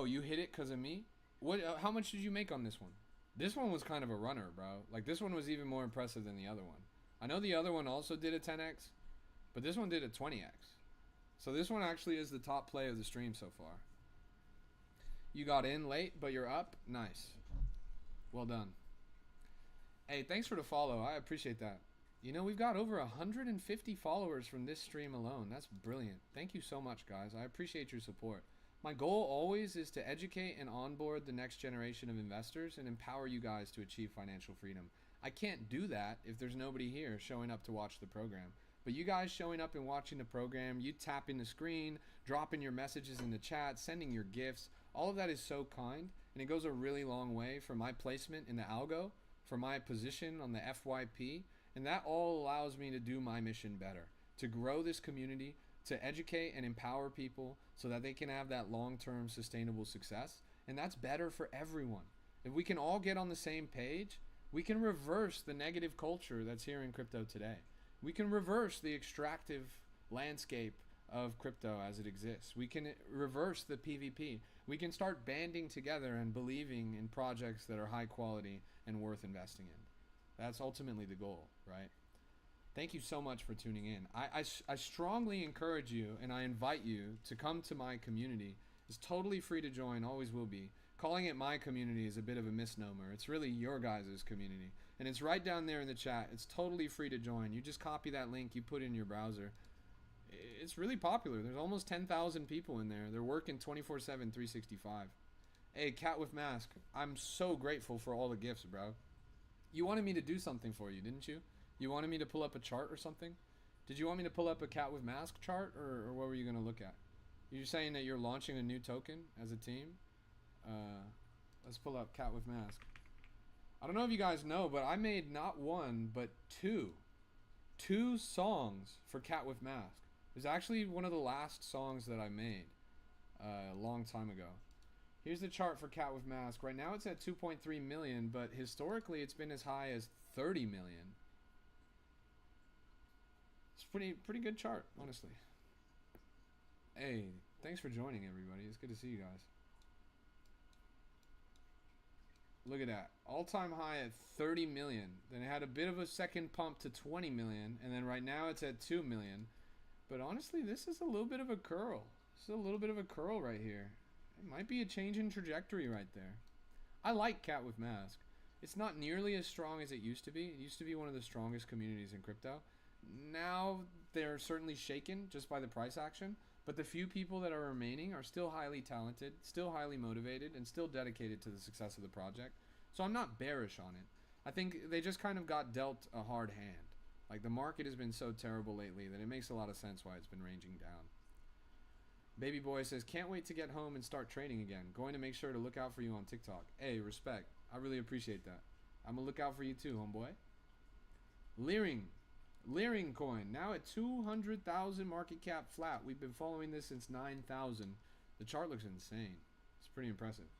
you hit it because of me? What? How much did you make on this one? This one was kind of a runner, bro. Like, this one was even more impressive than the other one. I know the other one also did a 10x, but this one did a 20x. So this one actually is the top play of the stream so far. You got in late, but you're up. Nice. Well done. Hey, thanks for the follow. I appreciate that. You know, we've got over 150 followers from this stream alone. That's brilliant. Thank you so much, guys. I appreciate your support. My goal always is to educate and onboard the next generation of investors and empower you guys to achieve financial freedom. I can't do that if there's nobody here showing up to watch the program. But you guys showing up and watching the program, you tapping the screen, dropping your messages in the chat, sending your gifts, all of that is so kind, and it goes a really long way for my placement in the algo, for my position on the FYP, and that all allows me to do my mission better, to grow this community, to educate and empower people so that they can have that long-term sustainable success, and that's better for everyone. If we can all get on the same page, we can reverse the negative culture that's here in crypto today. We can reverse the extractive landscape of crypto as it exists. We can reverse the PvP. We can start banding together and believing in projects that are high quality and worth investing in. That's ultimately the goal, right? Thank you so much for tuning in. I strongly encourage you and I invite you to come to my community. It's totally free to join, always will be. Calling it my community is a bit of a misnomer. It's really your guys' community. And it's right down there in the chat. It's totally free to join. You just copy that link, you put it in your browser. It's really popular. There's almost 10,000 people in there. They're working 24/7, 365. Hey, Cat with Mask, I'm so grateful for all the gifts, bro. You wanted me to do something for you, didn't you? You wanted me to pull up a chart or something? Did you want me to pull up a Cat with Mask chart, or what were you going to look at? You're saying that you're launching a new token as a team? Let's pull up Cat with Mask. I don't know if you guys know, but I made not one, but two songs for Cat with Mask. It was actually one of the last songs that I made a long time ago. Here's the chart for Cat with Mask. Right now it's at 2.3 million, but historically it's been as high as 30 million. It's pretty good chart, honestly. Hey, thanks for joining, everybody. It's good to see you guys. Look at that. All-time high at 30 million. Then it had a bit of a second pump to 20 million, and then right now it's at 2 million. But honestly, this is a little bit of a curl. This is a little bit of a curl right here. It might be a change in trajectory right there. I like Cat with Mask. It's not nearly as strong as it used to be. It used to be one of the strongest communities in crypto. Now they're certainly shaken just by the price action, but the few people that are remaining are still highly talented, still highly motivated, and still dedicated to the success of the project. So I'm not bearish on it. I think they just kind of got dealt a hard hand. Like, the market has been so terrible lately that it makes a lot of sense why it's been ranging down. Baby Boy says, can't wait to get home and start trading again. Going to make sure to look out for you on TikTok. Hey, respect. I really appreciate that. I'm going to look out for you too, homeboy. Leering coin, now at 200,000 market cap flat. We've been following this since 9,000. The chart looks insane. It's pretty impressive.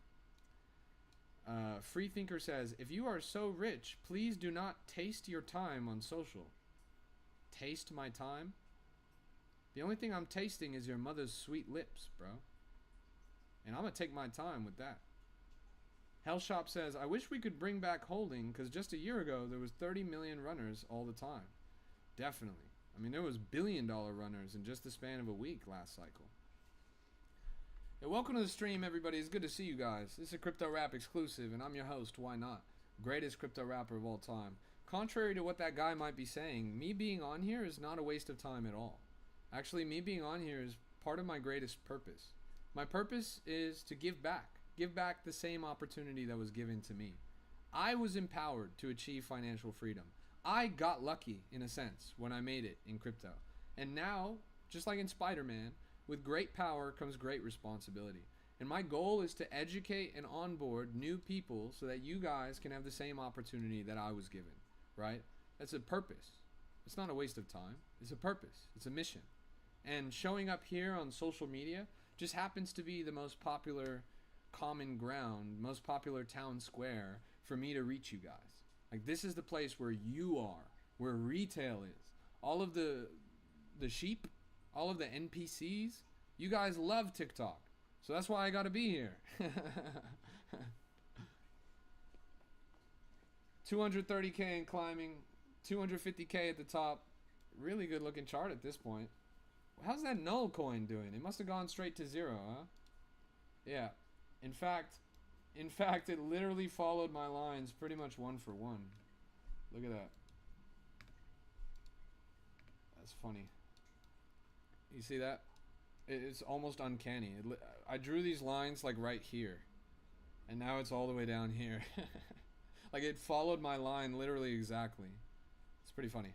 Free Thinker says, if you are so rich, please do not taste your time on social. Taste my time? The only thing I'm tasting is your mother's sweet lips, bro. And I'm going to take my time with that. Hellshop says, I wish we could bring back holding because just a year ago there was 30 million runners all the time. Definitely. I mean, there was billion-dollar runners in just the span of a week last cycle. Hey, welcome to the stream, everybody. It's good to see you guys. This is a Crypto Rap exclusive, and I'm your host, Why Not? Greatest crypto rapper of all time. Contrary to what that guy might be saying, me being on here is not a waste of time at all. Actually, me being on here is part of my greatest purpose. My purpose is to give back. Give back the same opportunity that was given to me. I was empowered to achieve financial freedom. I got lucky, in a sense, when I made it in crypto. And now, just like in Spider-Man, with great power comes great responsibility. And my goal is to educate and onboard new people so that you guys can have the same opportunity that I was given, right? That's a purpose. It's not a waste of time. It's a purpose. It's a mission. And showing up here on social media just happens to be the most popular common ground, most popular town square for me to reach you guys. Like, this is the place where you are, where retail is. All of the sheep, all of the NPCs, you guys love TikTok. So that's why I gotta be here. 230K and climbing, 250K at the top. Really good looking chart at this point. How's that null coin doing? It must have gone straight to zero, huh? Yeah. In fact, it literally followed my lines pretty much one for one. Look at that. That's funny. You see that? It's almost uncanny. I drew these lines like right here. And now it's all the way down here. Like, it followed my line literally exactly. It's pretty funny.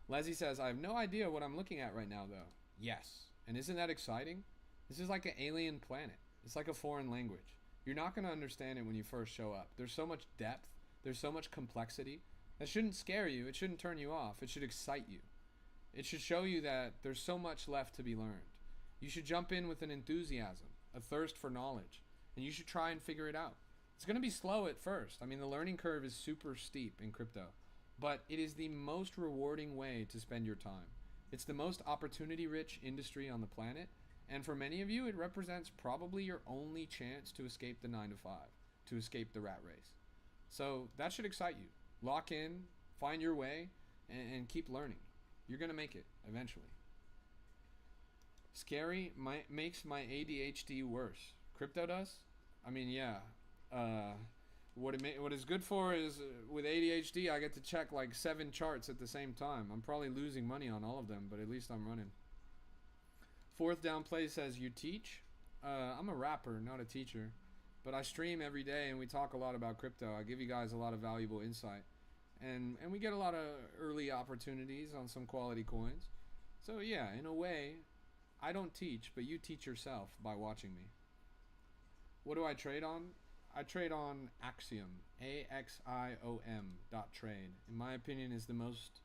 Leslie says, I have no idea what I'm looking at right now, though. Yes. And isn't that exciting? This is like an alien planet. It's like a foreign language. You're not going to understand it when you first show up. There's so much depth. There's so much complexity. That shouldn't scare you. It shouldn't turn you off. It should excite you. It should show you that there's so much left to be learned. You should jump in with an enthusiasm, a thirst for knowledge, and you should try and figure it out. It's going to be slow at first. I mean, the learning curve is super steep in crypto, but it is the most rewarding way to spend your time. It's the most opportunity-rich industry on the planet, and for many of you, it represents probably your only chance to escape the 9-to-5, to escape the rat race. So that should excite you. Lock in, find your way, and keep learning. You're going to make it eventually. Scary makes my ADHD worse. Crypto does? I mean, yeah. What it's good for is with ADHD, I get to check like 7 charts at the same time. I'm probably losing money on all of them, but at least I'm running. Fourth down play says, you teach? I'm a rapper, not a teacher. But I stream every day and we talk a lot about crypto. I give you guys a lot of valuable insight. And we get a lot of early opportunities on some quality coins. So yeah, in a way, I don't teach, but you teach yourself by watching me. What do I trade on? I trade on Axiom, AXIOM.trade. In my opinion, is the most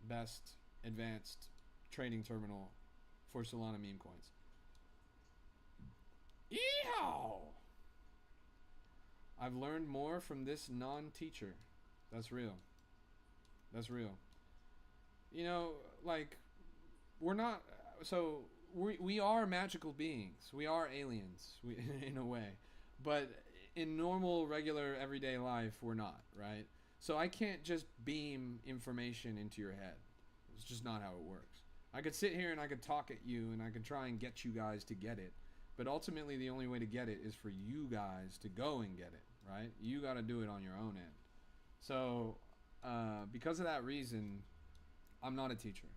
best advanced trading terminal for Solana meme coins. Eeyow! I've learned more from this non-teacher. That's real. That's real. You know, like, we're not, so we are magical beings. We are aliens, in a way. But in normal, regular, everyday life, we're not, right? So I can't just beam information into your head. It's just not how it works. I could sit here and I could talk at you and I could try and get you guys to get it. But ultimately, the only way to get it is for you guys to go and get it, right? You got to do it on your own end. So because of that reason, I'm not a teacher.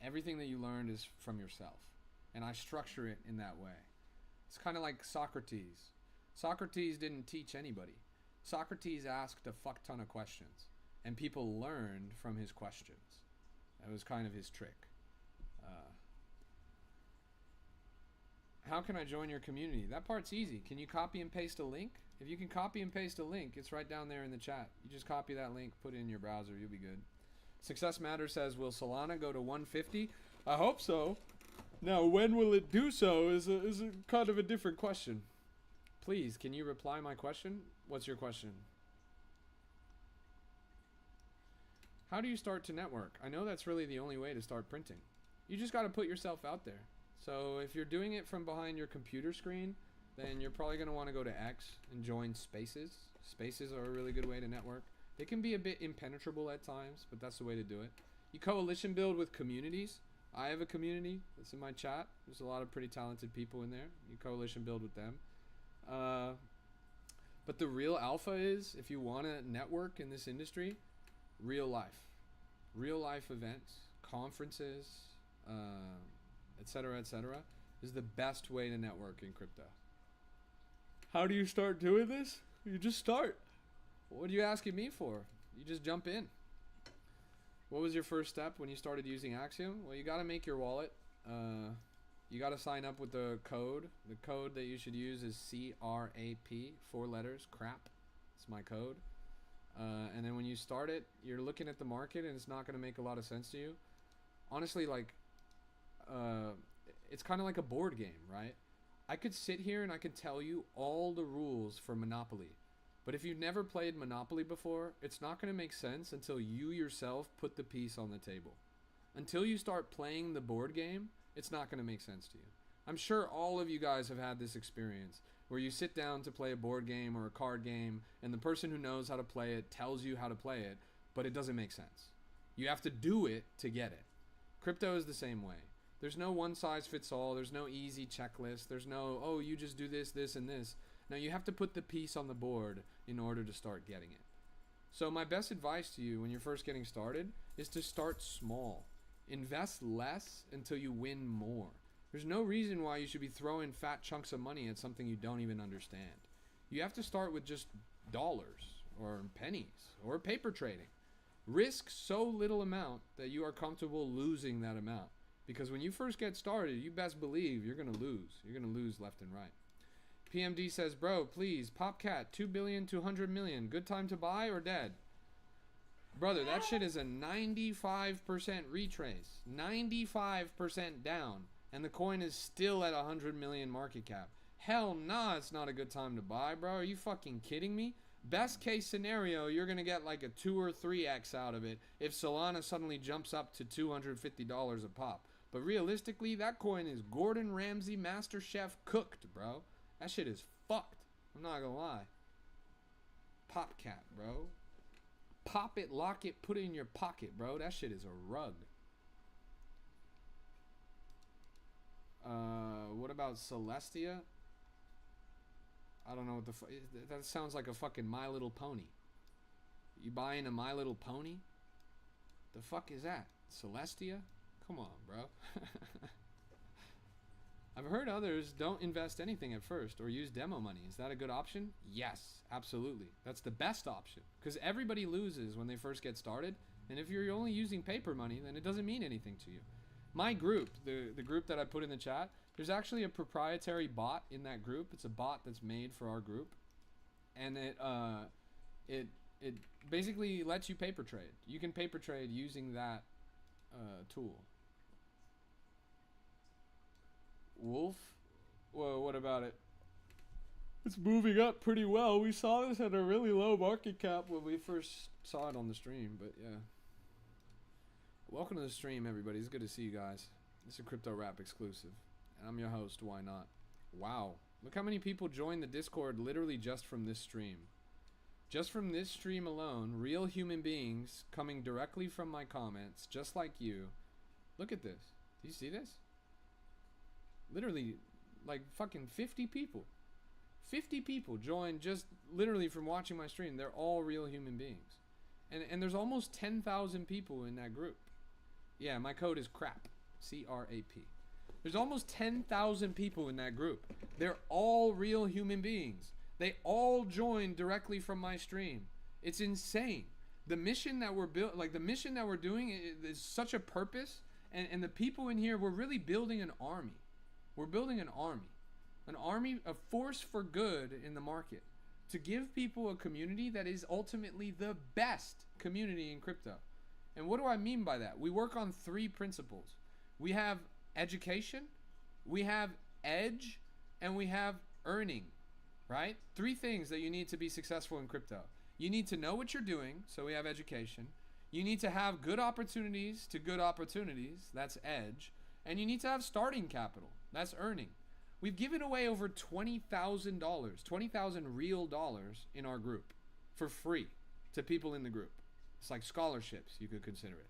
Everything that you learned is from yourself. And I structure it in that way. It's kind of like Socrates. Socrates didn't teach anybody. Socrates asked a fuck ton of questions. And people learned from his questions. That was kind of his trick. How can I join your community? That part's easy. Can you copy and paste a link? If you can copy and paste a link, it's right down there in the chat. You just copy that link, put it in your browser, you'll be good. Success Matter says, will Solana go to 150? I hope so. Now, when will it do so is a kind of a different question. Please, can you reply my question? What's your question? How do you start to network? I know that's really the only way to start printing. You just got to put yourself out there. So if you're doing it from behind your computer screen, then you're probably going to want to go to X and join spaces. Spaces are a really good way to network. They can be a bit impenetrable at times, but that's the way to do it. You coalition build with communities. I have a community that's in my chat. There's a lot of pretty talented people in there. You coalition build with them. But the real alpha is, if you want to network in this industry, real life. Real life events, conferences, etc., is the best way to network in crypto. How do you start doing this? You just start. What are you asking me for? You just jump in. What was your first step when you started using Axiom? Well, you got to make your wallet. You got to sign up with the code. The code that you should use is CRAP, 4 letters, crap. It's my code. And then when you start it, you're looking at the market and it's not going to make a lot of sense to you. Honestly, like, it's kind of like a board game, right? I could sit here and I could tell you all the rules for Monopoly. But if you've never played Monopoly before, it's not going to make sense until you yourself put the piece on the table. Until you start playing the board game, it's not going to make sense to you. I'm sure all of you guys have had this experience where you sit down to play a board game or a card game and the person who knows how to play it tells you how to play it, but it doesn't make sense. You have to do it to get it. Crypto is the same way. There's no one size fits all. There's no easy checklist. There's no, oh, you just do this, this, and this. No, you have to put the piece on the board in order to start getting it. So my best advice to you when you're first getting started is to start small. Invest less until you win more. There's no reason why you should be throwing fat chunks of money at something you don't even understand. You have to start with just dollars or pennies or paper trading. Risk so little amount that you are comfortable losing that amount. Because when you first get started, you best believe you're going to lose. You're going to lose left and right. PMD says, bro, please, PopCat, 2 billion to 100 million. Good time to buy or dead? Brother, that shit is a 95% retrace. 95% down. And the coin is still at 100 million market cap. Hell nah, it's not a good time to buy, bro. Are you fucking kidding me? Best case scenario, you're going to get like a 2 or 3x out of it if Solana suddenly jumps up to $250 a pop. But realistically, that coin is Gordon Ramsay Master Chef cooked, bro. That shit is fucked. I'm not going to lie. PopCat, bro. Pop it, lock it, put it in your pocket, bro. That shit is a rug. What about Celestia? I don't know what the fuck. That sounds like a fucking My Little Pony. You buying a My Little Pony? The fuck is that? Celestia? Come on, bro. I've heard others don't invest anything at first or use demo money. Is that a good option? Yes, absolutely. That's the best option because everybody loses when they first get started. And if you're only using paper money, then it doesn't mean anything to you. My group, the group that I put in the chat, there's actually a proprietary bot in that group. It's a bot that's made for our group. And it basically lets you paper trade. You can paper trade using that tool. Wolf? Well, what about it? It's moving up pretty well. We saw this at a really low market cap when we first saw it on the stream, but yeah. Welcome to the stream, everybody. It's good to see you guys. This is a Crypto Rap exclusive, and I'm your host, Why Not? Wow. Look how many people joined the Discord literally just from this stream. Just from this stream alone, real human beings coming directly from my comments, just like you. Look at this. Do you see this? Literally, like fucking 50 people. 50 people joined just literally from watching my stream. They're all real human beings. And there's almost 10,000 people in that group. Yeah, my code is CRAP. C-R-A-P. There's almost 10,000 people in that group. They're all real human beings. They all joined directly from my stream. It's insane. The mission that we're the mission that we're doing is such a purpose. And the people in here, we're really building an army. We're building an army. An army, a force for good in the market. To give people a community that is ultimately the best community in crypto. And what do I mean by that? We work on 3 principles. We have education, we have edge, and we have earning, right? 3 things that you need to be successful in crypto. You need to know what you're doing, so we have education. You need to have good opportunities to good opportunities, that's edge. And you need to have starting capital, that's earning. We've given away over $20,000, 20,000 real dollars in our group for free to people in the group. It's like scholarships, you could consider it.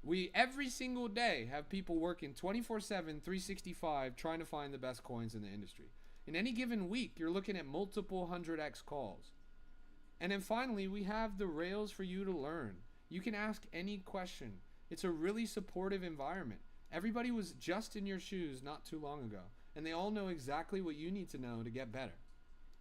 We every single day have people working 24/7, 365 trying to find the best coins in the industry. In any given week, you're looking at multiple 100x calls. And then finally, we have the rails for you to learn. You can ask any question. It's a really supportive environment. Everybody was just in your shoes not too long ago, and they all know exactly what you need to know to get better.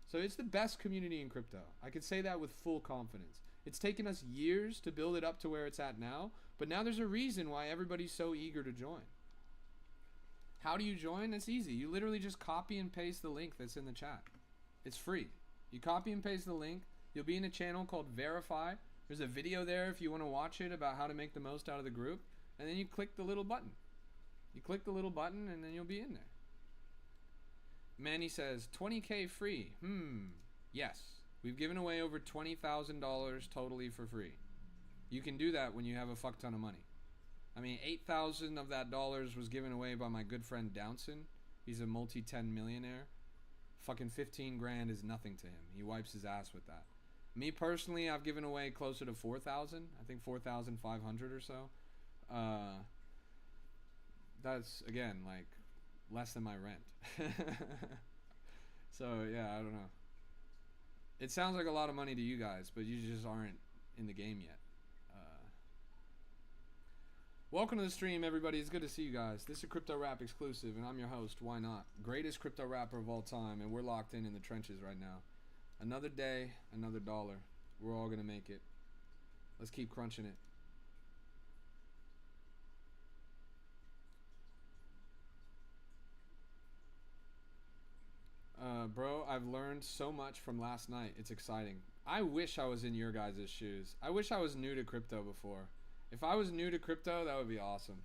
So it's the best community in crypto. I can say that with full confidence. It's taken us years to build it up to where it's at now, but now there's a reason why everybody's so eager to join. How do you join? It's easy. You literally just copy and paste the link that's in the chat. It's free. You copy and paste the link. You'll be in a channel called Verify. There's a video there if you want to watch it about how to make the most out of the group. And then you click the little button. You click the little button and then you'll be in there. Manny says, 20K free. Yes. We've given away over $20,000 totally for free. You can do that when you have a fuck ton of money. I mean, 8,000 of that dollars was given away by my good friend Downson. He's a multi-10 millionaire. Fucking 15 grand is nothing to him. He wipes his ass with that. Me personally, I've given away closer to 4,000. I think 4,500 or so. That's, again, like, less than my rent. So, yeah, I don't know. It sounds like a lot of money to you guys, but you just aren't in the game yet. Welcome to the stream, everybody. It's good to see you guys. This is a Crypto Rap exclusive, and I'm your host, Why Not? Greatest crypto rapper of all time, and we're locked in the trenches right now. Another day, another dollar. We're all going to make it. Let's keep crunching it. Bro, I've learned so much from last night. It's exciting. I wish I was in your guys' shoes. I wish I was new to crypto before. If I was new to crypto, that would be awesome.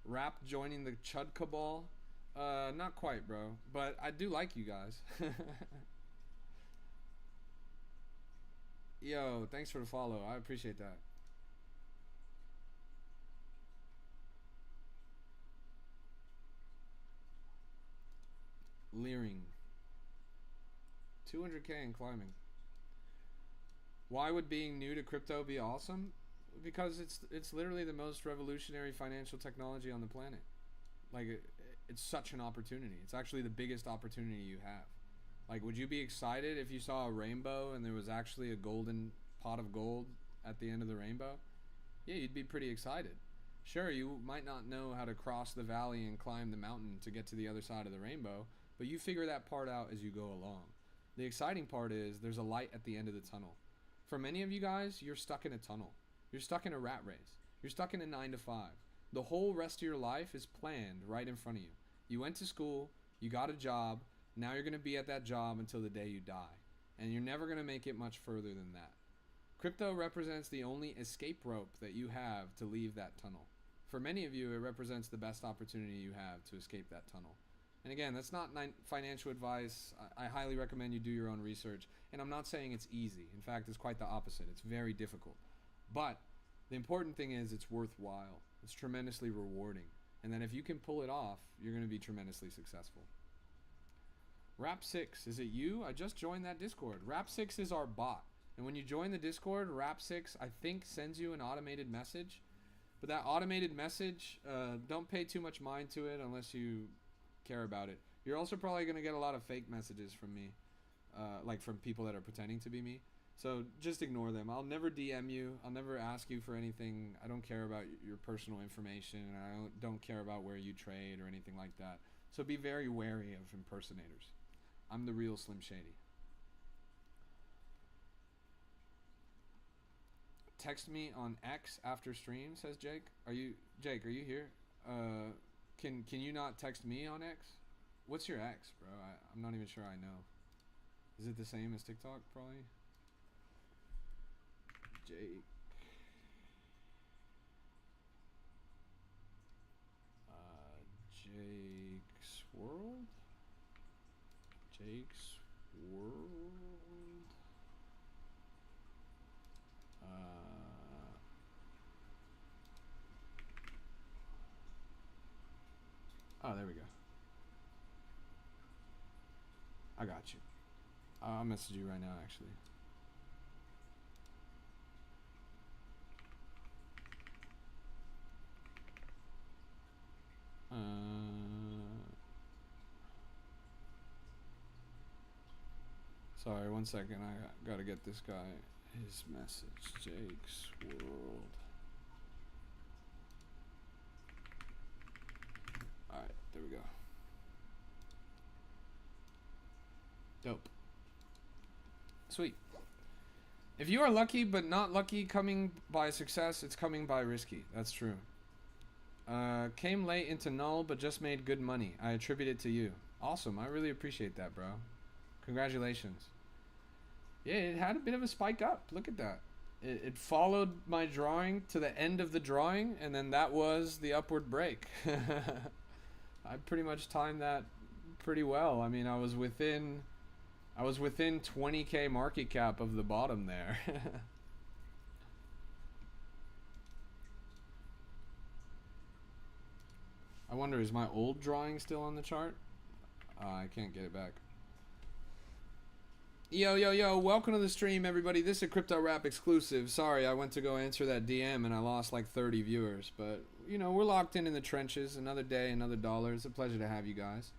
Rap joining the Chud Cabal? Not quite, bro. But I do like you guys. Yo, thanks for the follow. I appreciate that. Leering. 200K and climbing. Why would being new to crypto be awesome? Because it's literally the most revolutionary financial technology on the planet. Like, it's such an opportunity. It's actually the biggest opportunity you have. Like, would you be excited if you saw a rainbow and there was actually a golden pot of gold at the end of the rainbow? Yeah, you'd be pretty excited. Sure, you might not know how to cross the valley and climb the mountain to get to the other side of the rainbow, but you figure that part out as you go along. The exciting part is there's a light at the end of the tunnel. For many of you guys, you're stuck in a tunnel. You're stuck in a rat race. You're stuck in a 9 to 5. The whole rest of your life is planned right in front of you. You went to school, you got a job, now you're going to be at that job until the day you die. And you're never going to make it much further than that. Crypto represents the only escape rope that you have to leave that tunnel. For many of you, it represents the best opportunity you have to escape that tunnel. And again, that's not financial advice. I highly recommend you do your own research. And I'm not saying it's easy. In fact, it's quite the opposite. It's very difficult. But the important thing is it's worthwhile. It's tremendously rewarding. And then if you can pull it off, you're going to be tremendously successful. Rap6, is it you? I just joined that Discord. Rap6 is our bot. And when you join the Discord, Rap6, I think, sends you an automated message. But that automated message, don't pay too much mind to it unless you care about it. You're also probably going to get a lot of fake messages from me, like from people that are pretending to be me. So just ignore them. I'll never DM you. I'll never ask you for anything. I don't care about your personal information, and I don't care about where you trade or anything like that. So be very wary of impersonators. I'm the real Slim Shady. Text me on X after stream, says Jake. Jake, are you here? Can you not text me on X? What's your X, bro? I'm not even sure I know. Is it the same as TikTok, probably? Jake. Jake's World? Jake's World? Oh, there we go. I got you. I'll message you right now, actually. Sorry, 1 second. I gotta get this guy his message. Jake's World. Alright, there we go. Dope. Sweet. If you are lucky but not lucky coming by success, it's coming by risky. That's true. Came late into null but just made good money. I attribute it to you. Awesome. I really appreciate that, bro. Congratulations. Yeah, it had a bit of a spike up. Look at that. It followed my drawing to the end of the drawing, and then that was the upward break. I pretty much timed that pretty well. I mean, I was within 20k market cap of the bottom there. I wonder, is my old drawing still on the chart? I can't get it back. Yo, welcome to the stream, everybody. This is a Crypto Rap exclusive. Sorry, I went to go answer that DM and I lost like 30 viewers. But, you know, we're locked in the trenches. Another day, another dollar. It's a pleasure to have you guys.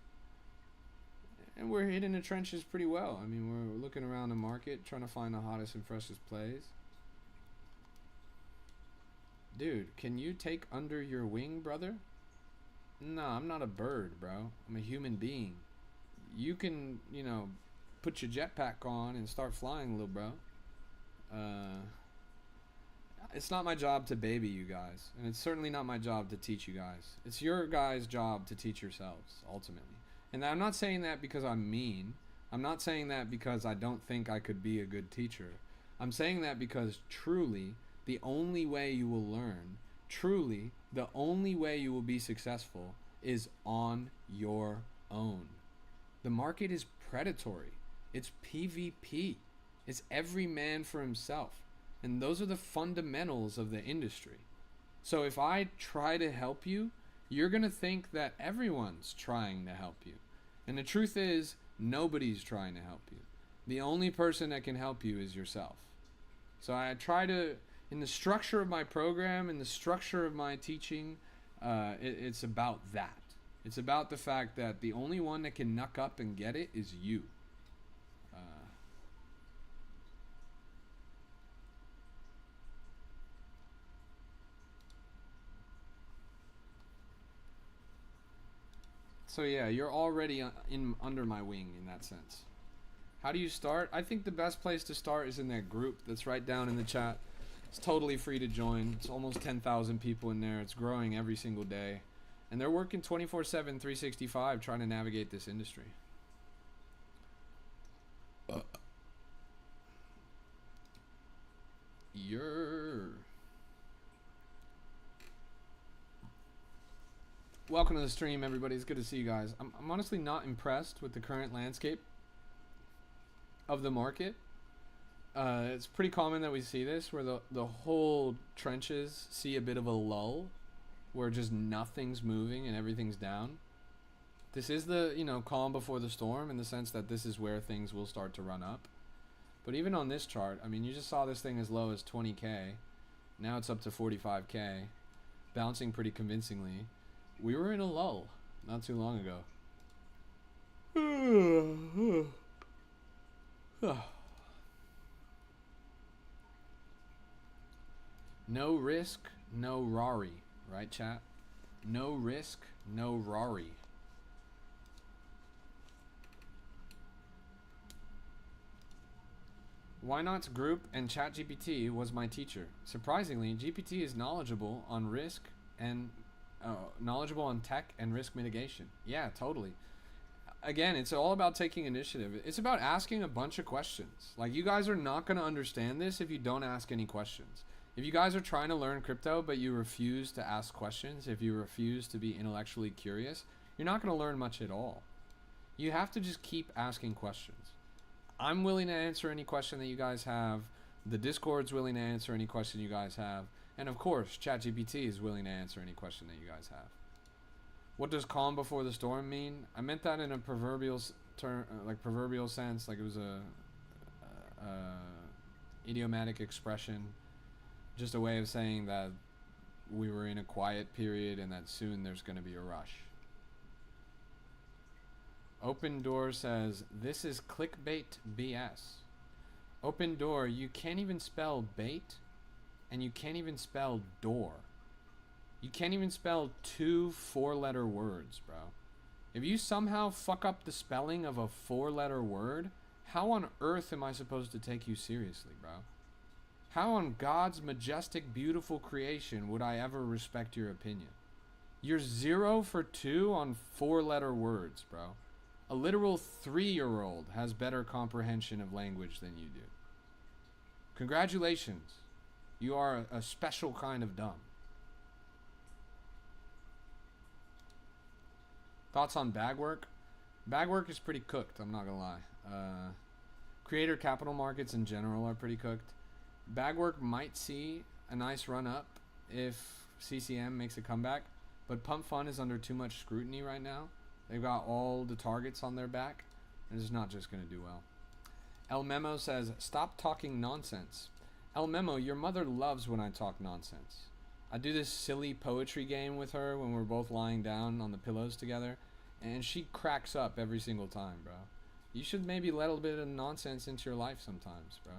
And we're hitting the trenches pretty well. I mean, we're looking around the market, trying to find the hottest and freshest plays. Dude, can you take under your wing, brother? No, I'm not a bird, bro. I'm a human being. You can, you know, put your jetpack on and start flying, little bro. It's not my job to baby you guys, and it's certainly not my job to teach you guys. It's your guys' job to teach yourselves, ultimately. And I'm not saying that because I'm mean. I'm not saying that because I don't think I could be a good teacher. I'm saying that because truly, the only way you will learn, truly, the only way you will be successful is on your own. The market is predatory. It's PvP. It's every man for himself. And those are the fundamentals of the industry. So if I try to help you, you're going to think that everyone's trying to help you. And the truth is, nobody's trying to help you. The only person that can help you is yourself. So I try to, in the structure of my program, in the structure of my teaching, it's about that. It's about the fact that the only one that can knuck up and get it is you. So yeah, you're already under my wing in that sense. How do you start? I think the best place to start is in that group that's right down in the chat. It's totally free to join. It's almost 10,000 people in there. It's growing every single day. And they're working 24/7, 365 trying to navigate this industry. Welcome to the stream, everybody. It's good to see you guys. I'm honestly not impressed with the current landscape of the market. It's pretty common that we see this, where the whole trenches see a bit of a lull, where just nothing's moving and everything's down. This is the, you know, calm before the storm, in the sense that this is where things will start to run up. But even on this chart, I mean, you just saw this thing as low as 20k. Now it's up to 45k, bouncing pretty convincingly. We were in a lull not too long ago. No risk, no Rari. Right, chat? No risk, no Rari. YNOT's group and ChatGPT was my teacher. Surprisingly, GPT is knowledgeable on risk and knowledgeable on tech and risk mitigation. Yeah, totally. Again, it's all about taking initiative. It's about asking a bunch of questions. Like, you guys are not going to understand this if you don't ask any questions. If you guys are trying to learn crypto but you refuse to ask questions, if you refuse to be intellectually curious, you're not going to learn much at all. You have to just keep asking questions. I'm willing to answer any question that you guys have. The Discord's willing to answer any question you guys have. And of course, ChatGPT is willing to answer any question that you guys have. What does calm before the storm mean? I meant that in a proverbial term, like proverbial sense, like it was a idiomatic expression, just a way of saying that we were in a quiet period and that soon there's going to be a rush. Open Door says, this is clickbait BS. Open Door, you can't even spell bait, and you can't even spell door. You can't even spell 2 4-letter words, bro. If you somehow fuck up the spelling of a 4-letter word, how on earth am I supposed to take you seriously, bro? How on God's majestic, beautiful creation would I ever respect your opinion? You're 0 for 2 on 4-letter words, bro. A literal 3-year-old has better comprehension of language than you do. Congratulations. You are a special kind of dumb. Thoughts on bag work? Bag work is pretty cooked, I'm not gonna lie. Creator capital markets in general are pretty cooked. Bag work might see a nice run up if CCM makes a comeback, but Pump Fund is under too much scrutiny right now. They've got all the targets on their back, and it's not just gonna do well. El Memo says, stop talking nonsense. El Memo, your mother loves when I talk nonsense. I do this silly poetry game with her when we're both lying down on the pillows together, and she cracks up every single time, bro. You should maybe let a little bit of nonsense into your life sometimes, bro.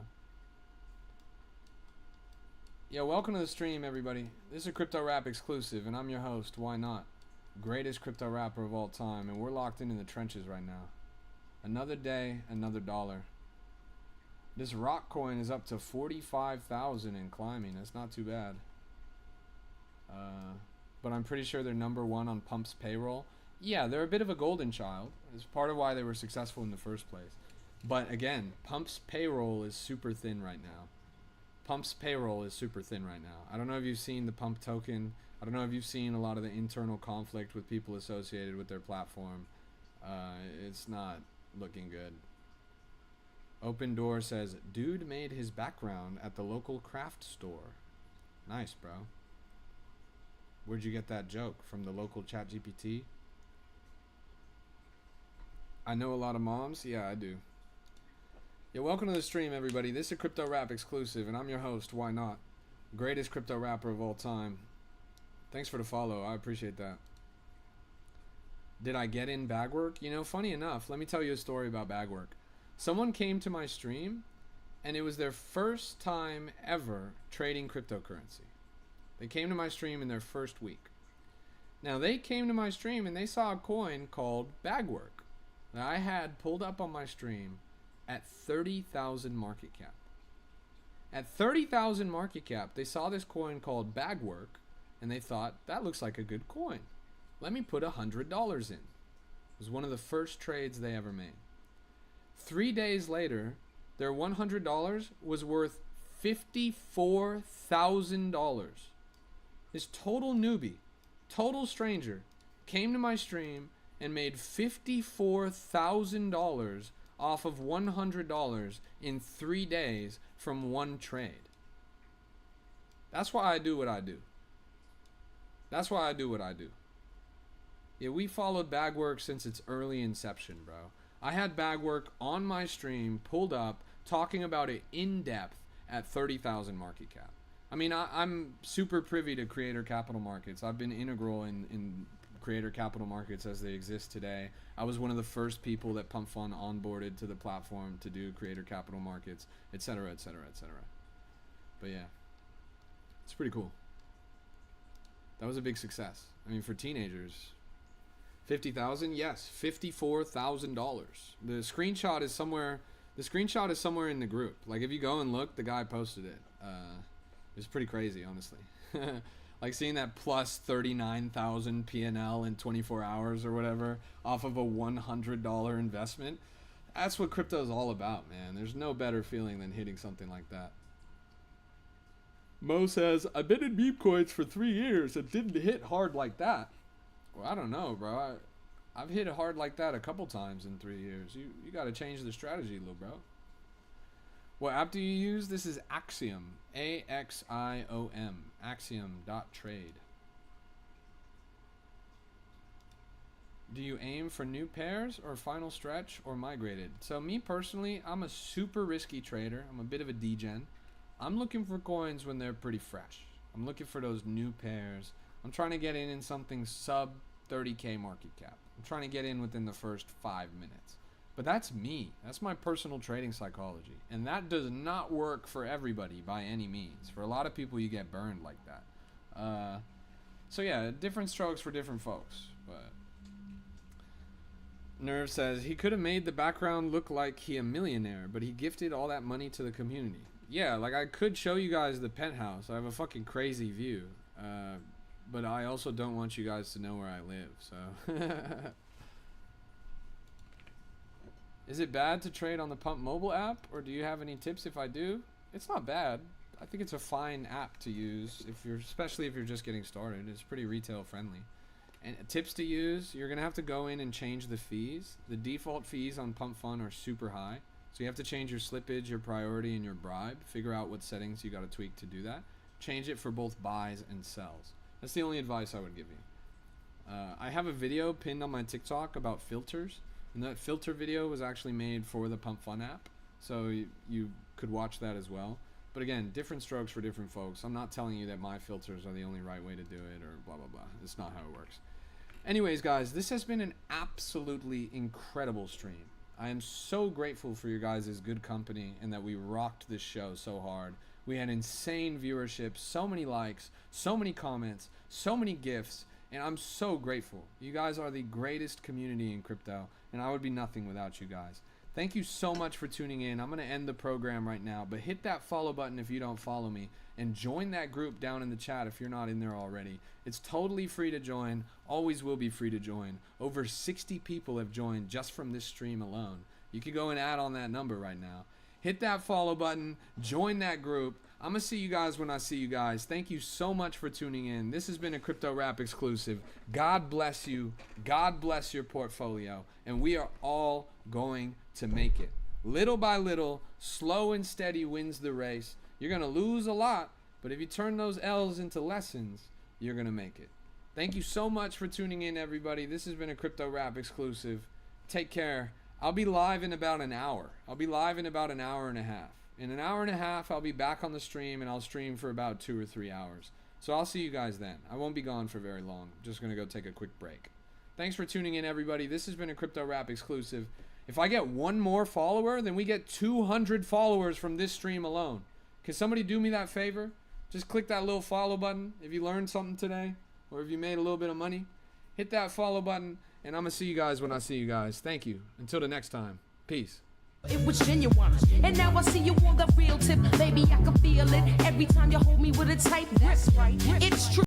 Yeah, welcome to the stream, everybody. This is a Crypto Rap exclusive, and I'm your host, Why Not? Greatest crypto rapper of all time, and we're locked in the trenches right now. Another day, another dollar. This rock coin is up to 45,000 and climbing. That's not too bad. But I'm pretty sure they're #1 on Pump's payroll. Yeah, they're a bit of a golden child. It's part of why they were successful in the first place. But again, Pump's payroll is super thin right now. Pump's payroll is super thin right now. I don't know if you've seen the Pump token. I don't know if you've seen a lot of the internal conflict with people associated with their platform. It's not looking good. Open Door says, dude made his background at the local craft store. Nice, bro. Where'd you get that joke? From the local ChatGPT? I know a lot of moms. Yeah, I do. Yeah, welcome to the stream, everybody. This is a Crypto Rap exclusive, and I'm your host, Why Not? Greatest crypto rapper of all time. Thanks for the follow. I appreciate that. Did I get in bag work? You know, funny enough, let me tell you a story about bag work. Someone came to my stream, and it was their first time ever trading cryptocurrency. They came to my stream in their first week. Now, they came to my stream, and they saw a coin called bag work that I had pulled up on my stream at 30,000 market cap. At 30,000 market cap, they saw this coin called bag work, and they thought, that looks like a good coin. Let me put $100 in. It was one of the first trades they ever made. 3 days later, their $100 was worth $54,000. This total newbie, total stranger, came to my stream and made $54,000 off of $100 in 3 days from one trade. That's why I do what I do. That's why I do what I do. Yeah, we followed bag work since its early inception, bro. I had bag work on my stream, pulled up, talking about it in depth at 30,000 market cap. I mean, I'm super privy to creator capital markets. I've been integral in creator capital markets as they exist today. I was one of the first people that Pump Fund onboarded to the platform to do creator capital markets, etc., etc., etc. But yeah, it's pretty cool. That was a big success. I mean, for teenagers, 50,000, yes, $54,000. The screenshot is somewhere. The screenshot is somewhere in the group. Like, if you go and look, the guy posted it. It's pretty crazy, honestly. Like seeing that plus 39,000 PNL in 24 hours or whatever off of a $100 investment. That's what crypto is all about, man. There's no better feeling than hitting something like that. Mo says, I've been in meme coins for 3 years and didn't hit hard like that. Well, I don't know, bro. I've hit hard like that a couple times in 3 years. You got to change the strategy, little bro. What app do you use? This is Axiom. A-X-I-O-M. Axiom.trade. Do you aim for new pairs or final stretch or migrated? So me personally, I'm a super risky trader. I'm a bit of a degen. I'm looking for coins when they're pretty fresh. I'm looking for those new pairs. I'm trying to get in something sub 30K market cap. I'm trying to get in within the first 5 minutes. But that's me. That's my personal trading psychology. And that does not work for everybody by any means. For a lot of people, you get burned like that. So yeah, different strokes for different folks. But Nerve says, he could have made the background look like he a millionaire, but he gifted all that money to the community. Yeah, like I could show you guys the penthouse. I have a fucking crazy view. But I also don't want you guys to know where I live, so... Is it bad to trade on the Pump mobile app, or do you have any tips if I do? It's not bad. I think it's a fine app to use, especially if you're just getting started. It's pretty retail friendly. And tips to use, you're going to have to go in and change the fees. The default fees on Pump Fun are super high. So you have to change your slippage, your priority, and your bribe. Figure out what settings you got to tweak to do that. Change it for both buys and sells. That's the only advice I would give you. I have a video pinned on my TikTok about filters. And that filter video was actually made for the Pump Fun app. So you could watch that as well. But again, different strokes for different folks. I'm not telling you that my filters are the only right way to do it or blah, blah, blah. That's not how it works. Anyways, guys, this has been an absolutely incredible stream. I am so grateful for your guys' good company and that we rocked this show so hard. We had insane viewership, so many likes, so many comments, so many gifts, and I'm so grateful. You guys are the greatest community in crypto, and I would be nothing without you guys. Thank you so much for tuning in. I'm going to end the program right now, but hit that follow button if you don't follow me, and join that group down in the chat if you're not in there already. It's totally free to join, always will be free to join. Over 60 people have joined just from this stream alone. You can go and add on that number right now. Hit that follow button, join that group. I'm going to see you guys when I see you guys. Thank you so much for tuning in. This has been a Crypto Rap exclusive. God bless you. God bless your portfolio. And we are all going to make it. Little by little, slow and steady wins the race. You're going to lose a lot, but if you turn those L's into lessons, you're going to make it. Thank you so much for tuning in, everybody. This has been a Crypto Rap exclusive. Take care. I'll be live in about an hour. I'll be live in about an hour and a half. In an hour and a half, I'll be back on the stream, and I'll stream for about 2 or 3 hours. So I'll see you guys then. I won't be gone for very long. I'm just going to go take a quick break. Thanks for tuning in, everybody. This has been a Crypto Rap exclusive. If I get one more follower, then we get 200 followers from this stream alone. Can somebody do me that favor? Just click that little follow button if you learned something today, or if you made a little bit of money. Hit that follow button, and I'm going to see you guys when I see you guys. Thank you. Until the next time. Peace. It was genuine, and now I see you on the real tip. Baby, I can feel it every time you hold me with a tight grip. It's true.